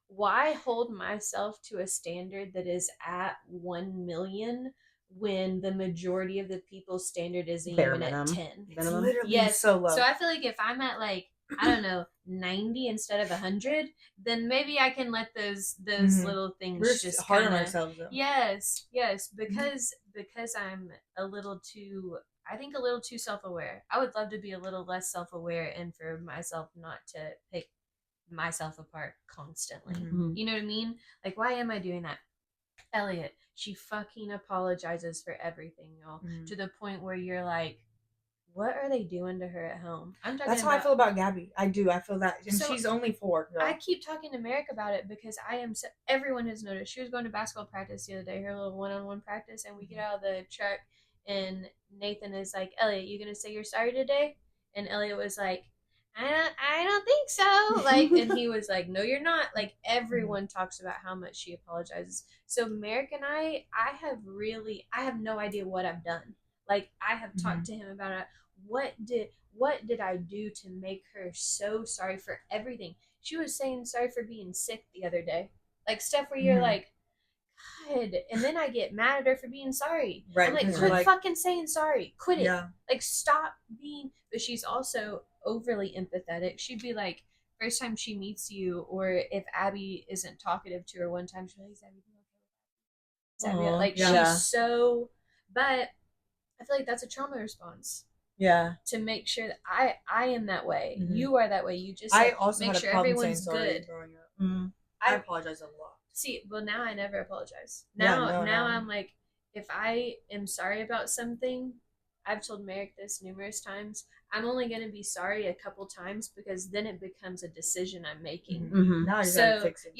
why hold myself to a standard that is at 1 million when the majority of the people's standard isn't even at 10?
It's literally so low.
So I feel like if I'm at like, I don't know, 90 instead of 100, then maybe I can let those little things
We're
just
hard on
kinda,
ourselves though.
Yes, because I'm a little too, I think, a little too self-aware. I would love to be a little less self-aware and for myself not to pick myself apart constantly. You know what I mean? Like, why am I doing that? Elliot, she fucking apologizes for everything, y'all, to the point where you're like, what are they doing to her at home?
That's how I feel about Gabby. I do. I feel that, and so, she's only 4. Girl.
I keep talking to Merrick about it because everyone has noticed. She was going to basketball practice the other day, her little one-on-one practice, and we get out of the truck, and Nathan is like, Elliot, you gonna say you're sorry today? And Elliot was like, I don't think so. Like, and he was like, no, you're not. Like, everyone talks about how much she apologizes. So Merrick and I have no idea what I've done. Like, I have talked to him about it. What did I do to make her so sorry for everything? She was saying sorry for being sick the other day. Like, stuff where you're like, God. And then I get mad at her for being sorry. Right. I'm like, quit fucking saying sorry. Quit it. Yeah. Like, stop being. But she's also overly empathetic. She'd be like, first time she meets you, or if Abby isn't talkative to her one time, she'll be like, is Abby okay? Is Abby like, she's so. But I feel like that's a trauma response.
Yeah.
To make sure that I am that way. You are that way. You just
I also
make
had
sure
a problem
everyone's
saying sorry
good.
Growing up. I apologize a lot.
See, well, now I never apologize. Now I'm like, if I am sorry about something, I've told Merrick this numerous times, I'm only going to be sorry a couple times because then it becomes a decision I'm making.
Now you gotta fix it.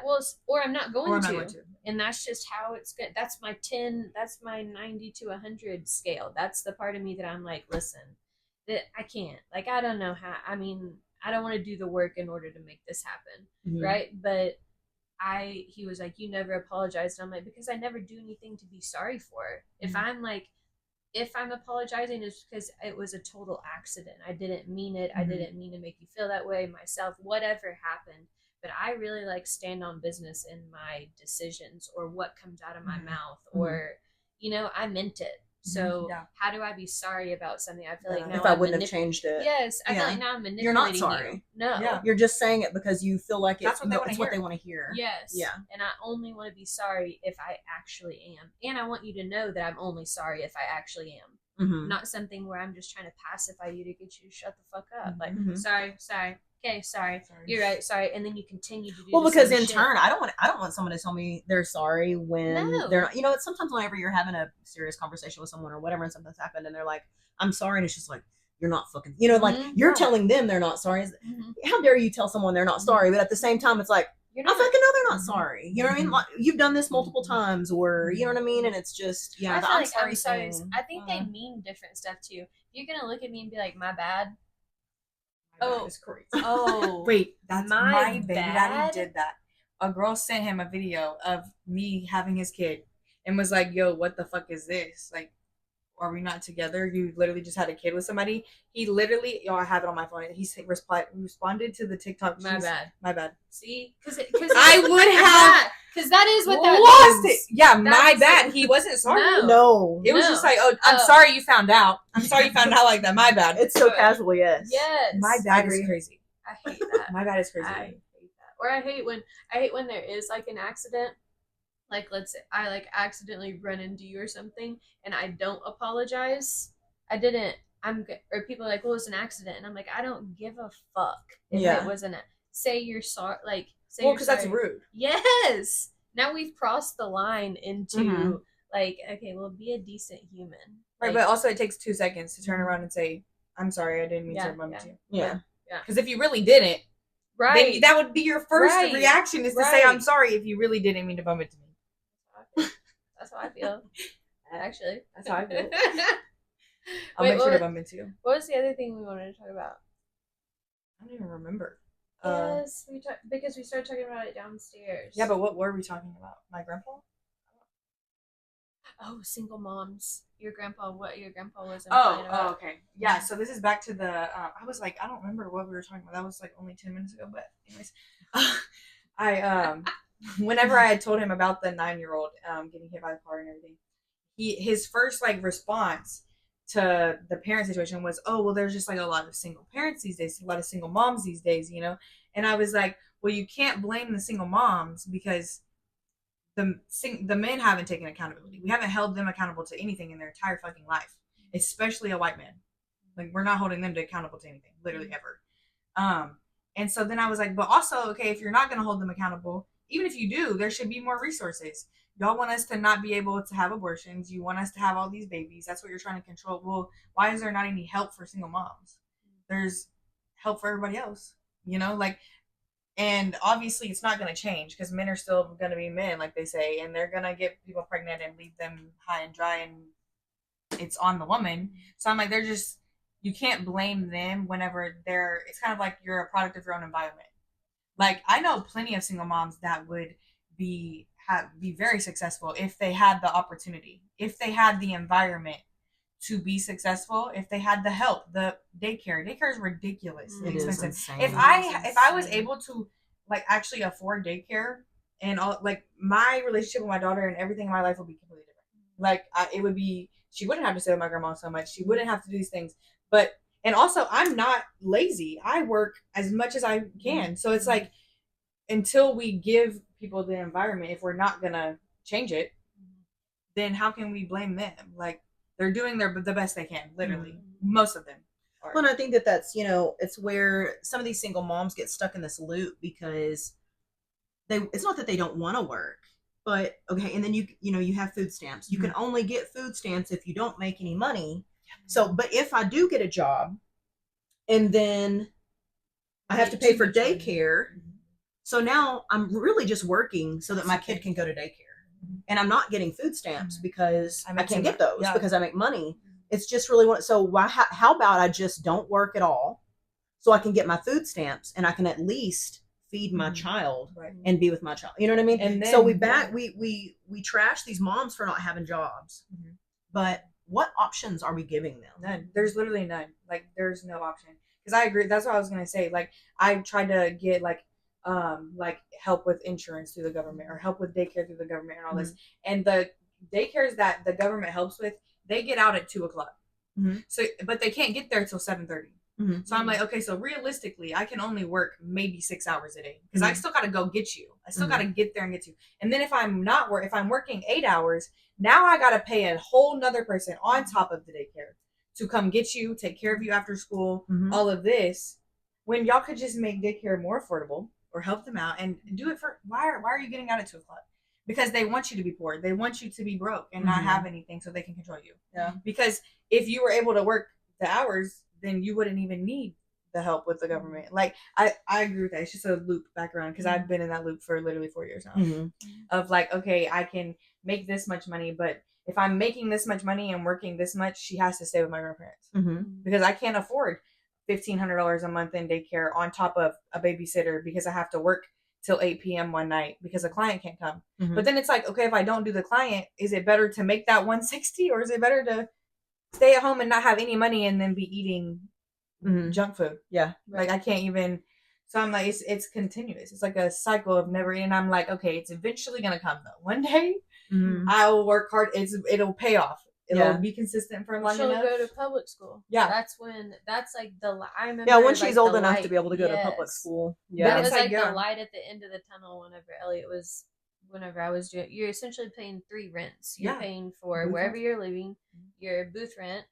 Well, or I'm not going to. And that's just how it's good. That's my 90 to 100 scale. That's the part of me that I'm like, listen, that I can't. Like, I don't know how. I mean, I don't want to do the work in order to make this happen, right? But he was like, you never apologized. And I'm like, because I never do anything to be sorry for. If I'm apologizing, it's because it was a total accident. I didn't mean it. I didn't mean to make you feel that way, myself, whatever happened. But I really like stand on business in my decisions or what comes out of my mouth or, I meant it. So how do I be sorry about something? I feel like now
if I wouldn't have changed it.
Yes, I feel like now I'm manipulating.
You're not sorry.
No,
you're just saying it because you feel like
it's
what they want to hear.
Yes. Yeah. And I only want to be sorry if I actually am, and I want you to know that I'm only sorry if I actually am. Not something where I'm just trying to pacify you to get you to shut the fuck up. Like, sorry. Okay, sorry. You're right. Sorry, and then you continue to do.
Well, because in turn, I don't want someone to tell me they're sorry when they're not. It's sometimes whenever you're having a serious conversation with someone or whatever, and something's happened, and they're like, "I'm sorry," and it's just like, "You're not fucking," like you're telling them they're not sorry. How dare you tell someone they're not sorry? But at the same time, it's like, I fucking know they're not sorry. You know what I mean? Like, you've done this multiple times, or you know what I mean? And it's just
I'm sorry. I think they mean different stuff too. You're gonna look at me and be like, "My bad."
It's crazy.
Oh,
wait, that's my baby daddy did that. A girl sent him a video of me having his kid and was like, "Yo, what the fuck is this? Like, are we not together? You literally just had a kid with somebody." He literally, I have it on my phone. He responded to the TikTok.
My bad.
My bad.
See, because
I would have.
Because that is what that
lost
means.
it. Yeah,
That
my
is
bad.
like-
He wasn't sorry.
No.
It was just like, oh, I'm sorry you found out. I'm sorry you found out like that. My bad.
It's so casual, yes.
Yes.
My bad is crazy.
I hate that.
My bad is crazy.
I hate that. Or I hate when there is like an accident. Like, let's say I like accidentally run into you or something, and I don't apologize. I didn't. Or people are like, well, it's an accident, and I'm like, I don't give a fuck if it wasn't. Say you're sorry. Like, say
Well,
you're
because
sorry.
that's rude.
Yes. Now we've crossed the line into like, okay, well, be a decent human.
Right,
Like,
but also it takes 2 seconds to turn around and say, I'm sorry, I didn't mean to bump you.
Yeah.
Because if you really didn't,
right.
then that would be your first reaction is to say, I'm sorry if you really didn't mean to bump into me.
That's how I feel. Actually.
That's how I feel. I'll make sure to bump into you.
What was the other thing we wanted to talk about?
I don't even remember.
Yes, because we started talking about it downstairs.
Yeah, but what were we talking about? My grandpa?
Oh, single moms. What your grandpa was.
Oh, okay. Yeah, so this is back to the, I was like, I don't remember what we were talking about. That was like only 10 minutes ago, but anyways. Whenever I had told him about the 9-year-old getting hit by the car and everything, his first like response to the parent situation was, oh, well, there's just like a lot of single parents these days, a lot of single moms these days, you know? And I was like, well, you can't blame the single moms because the men haven't taken accountability. We haven't held them accountable to anything in their entire fucking life, especially a white man. Like, we're not holding them accountable to anything, literally ever. And so then I was like, but also, okay, if you're not going to hold them accountable, even if you do, there should be more resources. Y'all want us to not be able to have abortions. You want us to have all these babies. That's what you're trying to control. Well, why is there not any help for single moms? There's help for everybody else, you know? Like, and obviously it's not going to change because men are still going to be men, like they say, and they're going to get people pregnant and leave them high and dry, and it's on the woman. So I'm like, you can't blame them whenever it's kind of like you're a product of your own environment. Like, I know plenty of single moms that would be very successful if they had the opportunity, if they had the environment to be successful, if they had the help. The daycare is ridiculous and expensive. If I was able to like actually afford daycare and all, like, my relationship with my daughter and everything in my life would be completely different. Like, it would be, she wouldn't have to stay with my grandma so much. She wouldn't have to do these things. But, and also, I'm not lazy. I work as much as I can. So it's like, until we give people the environment, if we're not gonna change it, then how can we blame them? Like, they're doing the best they can, literally. Most of them are.
Well, and I think that's, it's where some of these single moms get stuck in this loop because it's not that they don't want to work, but okay, and then you have food stamps. You can only get food stamps if you don't make any money. So, but if I do get a job and then I have to pay for daycare, so now I'm really just working so that my kid can go to daycare. And I'm not getting food stamps because I can't get those because I make money. It's just really so how about I just don't work at all so I can get my food stamps and I can at least feed my child and be with my child. You know what I mean? And then, so we trash these moms for not having jobs. But what options are we giving them?
None. There's literally none. Like, there's no option. Because I agree. That's what I was going to say. Like, I tried to get like help with insurance through the government or help with daycare through the government and all this. And the daycares that the government helps with, they get out at 2:00. So, but they can't get there till 7:30. So I'm like, okay, so realistically, I can only work maybe 6 hours a day because I still got to go get you. I still got to get there and get you. And then if I'm working 8 hours, now I got to pay a whole nother person on top of the daycare to come get you, take care of you after school, all of this, when y'all could just make daycare more affordable or help them out and do it for, why are you getting out at 2:00? Because they want you to be poor. They want you to be broke and not have anything so they can control you. Yeah. Because if you were able to work the hours, then you wouldn't even need the help with the government. Like, I agree with that. It's just a loop back around because I've been in that loop for literally 4 years now. Of like, okay, I can make this much money, but if I'm making this much money and working this much, she has to stay with my grandparents because I can't afford $1,500 a month in daycare on top of a babysitter because I have to work till 8 p.m. one night because a client can't come. But then it's like, okay, if I don't do the client, is it better to make that $160 or is it better to stay at home and not have any money and then be eating junk food?
Yeah.
Like, I can't even. So I'm like, it's continuous. It's like a cycle of never. And I'm like, okay, it's eventually gonna come though. One day, I will work hard. It'll pay off. It'll be consistent for long
She'll
enough.
go to public school.
Yeah,
that's like I remember.
Yeah, when she's
like,
old
the
enough
light,
to be able to go to public school. Yeah,
that was like
yeah.
the light at the end of the tunnel. Whenever I was doing, you're essentially paying 3 rents. You're paying for
Booth
wherever
rent.
you're living, your booth rent,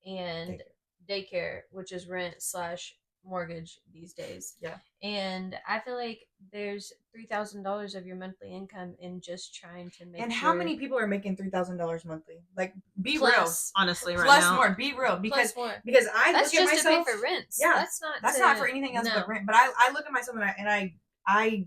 and daycare, which is rent slash mortgage these days.
Yeah.
And I feel like there's $3,000 of your monthly income in just trying to make.
And how many people are making $3,000 monthly? Like, be
Plus,
real,
honestly, right
plus
now.
more. Be real, because
more.
because I
That's
look at
just
myself.
To pay for rents.
Yeah,
that's
not for anything else
no.
but rent. But I look at myself and I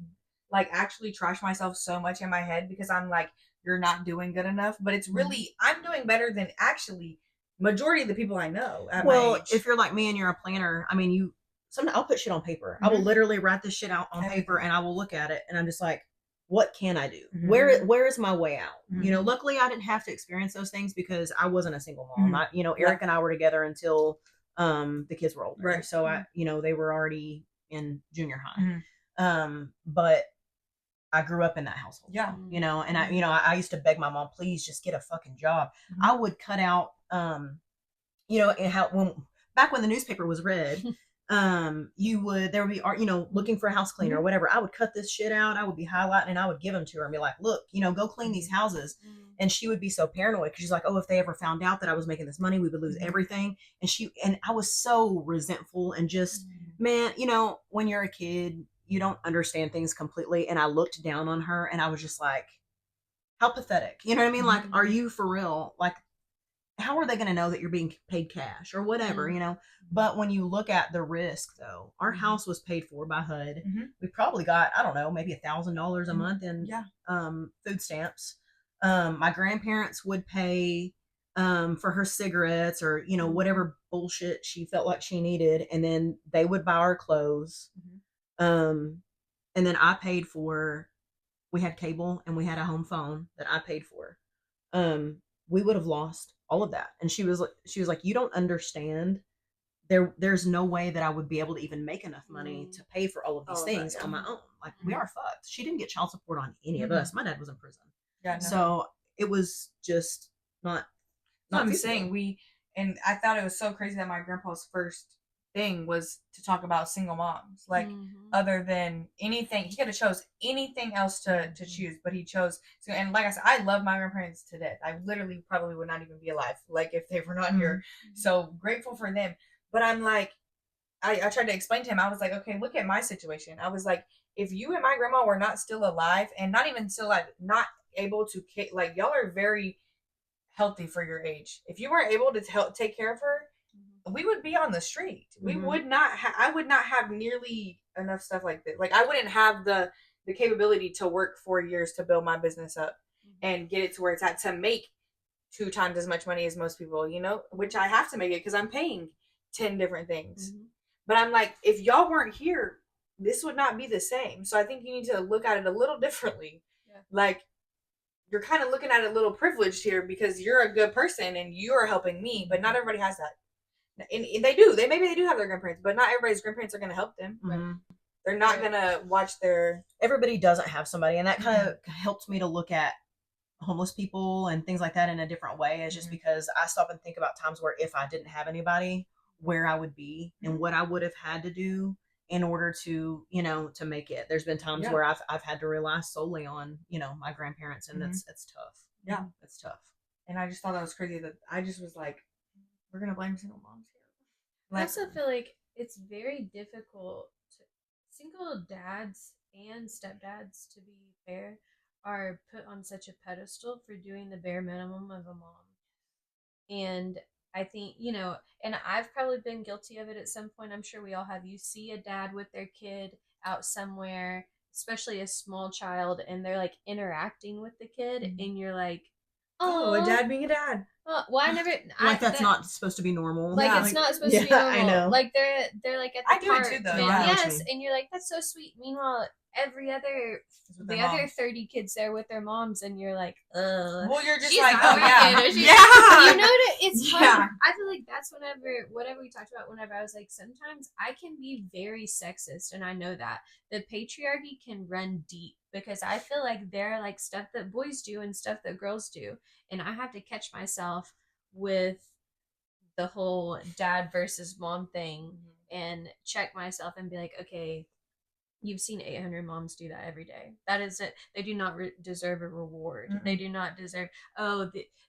like actually trash myself so much in my head because I'm like, you're not doing good enough. But it's really I'm doing better than actually majority of the people I know at my age.
If you're like me and you're a planner, I mean, sometimes I'll put shit on paper. I will literally write this shit out on paper and I will look at it and I'm just like, what can I do? Where is my way out? You know, luckily I didn't have to experience those things because I wasn't a single mom. Eric and I were together until the kids were older.
Right.
So they were already in junior high. But I grew up in that household.
Yeah.
And I used to beg my mom, please just get a fucking job. I would cut out back when the newspaper was read, there would be looking for a house cleaner or whatever. I would cut this shit out. I would be highlighting and I would give them to her and be like, look, go clean these houses. And she would be so paranoid because she's like, oh, if they ever found out that I was making this money, we would lose everything. And I was so resentful and just, man, when you're a kid, you don't understand things completely. And I looked down on her and I was just like, how pathetic. You know what I mean? Like, are you for real? Like, how are they going to know that you're being paid cash or whatever, But when you look at the risk, though, our house was paid for by HUD. We probably got, I don't know, maybe $1,000 a month in food stamps. My grandparents would pay for her cigarettes or, whatever bullshit she felt like she needed. And then they would buy our clothes. And then I paid for, we had cable and we had a home phone that I paid for. We would have lost all of that. And she was like, you don't understand. There's no way that I would be able to even make enough money to pay for all of these things on my own. Like, we are fucked. She didn't get child support on any of us. My dad was in prison. Yeah. No. So it was just not
I'm saying and I thought it was so crazy that my grandpa's first thing was to talk about single moms. Like, other than anything, he could have chose anything else to choose, but he chose. So, and like I said, I love my grandparents to death. I literally probably would not even be alive, like, if they were not here. So grateful for them. But I'm like, I tried to explain to him. I was like, okay, look at my situation. I was like, if you and my grandma were not still alive, and not even still alive, not able to, like, y'all are very healthy for your age. If you weren't able to take care of her, we would be on the street. We would not. I would not have nearly enough stuff like that. Like, I wouldn't have the capability to work 4 years to build my business up and get it to where it's at, to make 2 times as much money as most people. Which I have to make it because I'm paying 10 different things. But I'm like, if y'all weren't here, this would not be the same. So I think you need to look at it a little differently. Yeah. Like, you're kind of looking at it a little privileged here because you're a good person and you're helping me, but not everybody has that. And they do. Maybe they do have their grandparents, but not everybody's grandparents are going to help them. They're not going to watch their.
Everybody doesn't have somebody, and that kind of helped me to look at homeless people and things like that in a different way. Is just because I stop and think about times where if I didn't have anybody, where I would be and what I would have had to do in order to, to make it. There's been times where I've had to rely solely on, my grandparents, and it's tough.
Yeah,
it's tough.
And I just thought that was crazy that I just was like, we're gonna blame single moms here.
Like, I also feel like it's very difficult single dads and stepdads, to be fair, are put on such a pedestal for doing the bare minimum of a mom. And I think, and I've probably been guilty of it at some point. I'm sure we all have. You see a dad with their kid out somewhere, especially a small child, and they're like interacting with the kid, and you're like,
oh, a dad being a dad.
Well, I never
Like that's not supposed to be normal.
like
Yeah,
it's
like-
not supposed to be
yeah,
normal.
I know.
Like they're like at the
I do
park.
it too, though,
and
yeah. I know
what you
yes,
mean.
and you're like, that's so sweet. Meanwhile, every other
with
the
their
other
mom.
30 kids there with their moms, and you're like, ugh.
Well, you're just
She's
like,
not
oh yeah,
working, or she's-
yeah.
You know what? It's hard.
Yeah.
I feel like that's whatever we talked about. Whenever I was like, sometimes I can be very sexist, and I know that the patriarchy can run deep because I feel like there are like stuff that boys do and stuff that girls do, and I have to catch myself with the whole dad versus mom thing and check myself and be like, okay, you've seen 800 moms do that every day. That is it. They do not deserve a reward.
Mm-mm.
They do not deserve,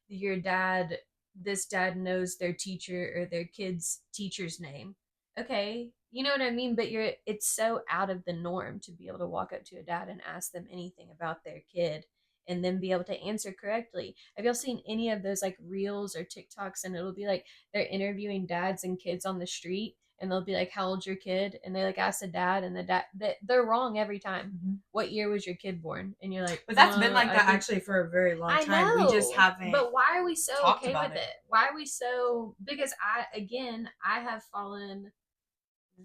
your dad, this dad knows their teacher or their kid's teacher's name. Okay. You know what I mean? But it's so out of the norm to be able to walk up to a dad and ask them anything about their kid and then be able to answer correctly. Have y'all seen any of those like reels or TikToks, and it'll be like they're interviewing dads and kids on the street, and they'll be like, how old's your kid? And they like ask the dad, and the dad, they're wrong every time.
Mm-hmm.
What year was your kid born? And you're like,
But that's been like
I
that
think-
actually for a very long
I
time.
know,
We just haven't.
But why are we so
talked
okay
about
with
it.
it? Why are we so? Because I have fallen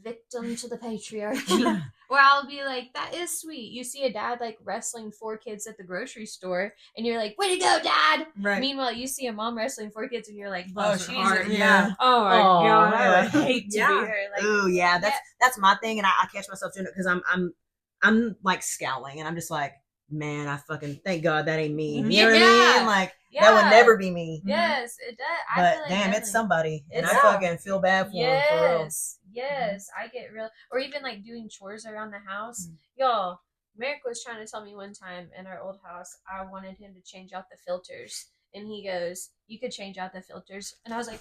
victim to the patriarchy. Where I'll be like, that is sweet. You see a dad like wrestling 4 kids at the grocery store, and you're like, way to go, dad.
Right.
Meanwhile, you see a mom wrestling 4 kids, and you're like,
Oh,
bless her
she's
heart.
yeah.
Oh my
Oh,
god, I would
yeah.
hate to
Yeah.
be her. Like,
Ooh, yeah, that's my thing, and I catch myself doing it because I'm like scowling, and I'm just like, man, I fucking thank God that ain't me. You know what I mean? Like that would never be me.
Yes, it does. I
But
feel like
damn,
definitely.
it's somebody, and I
It's-
fucking feel bad for him for real.
Yes, I get real. Or even like doing chores around the house.
Mm.
Y'all, Merrick was trying to tell me one time in our old house, I wanted him to change out the filters. And he goes, you could change out the filters. And I was like,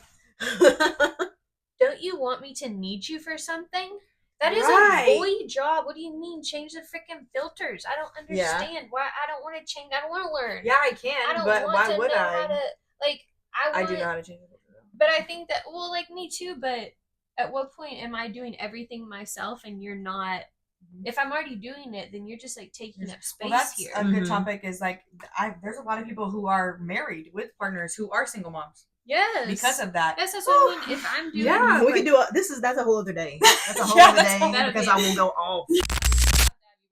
don't you want me to need you for something? That is
Right.
a boy job. What do you mean change the freaking filters? I don't
Yeah.
understand why I don't want to change. I don't want to learn.
Yeah, I
I
can,
don't
but
want
why
to
would
know how
I?
to like.
I do know how to change it.
But I think that, well, like me too, but at what point am I doing everything myself and you're not? If I'm already doing it, then you're just like taking up space
Well, that's
here.
a good
Mhm.
topic. Is like, there's a lot of people who are married with partners who are single moms
Yes.
because of that.
Yes, that's what I mean. If I'm doing
Yeah.
we
like-
could do that's a whole other day. That's a whole
Yeah,
other
that's
day
a whole
other
because
day.
I will go off.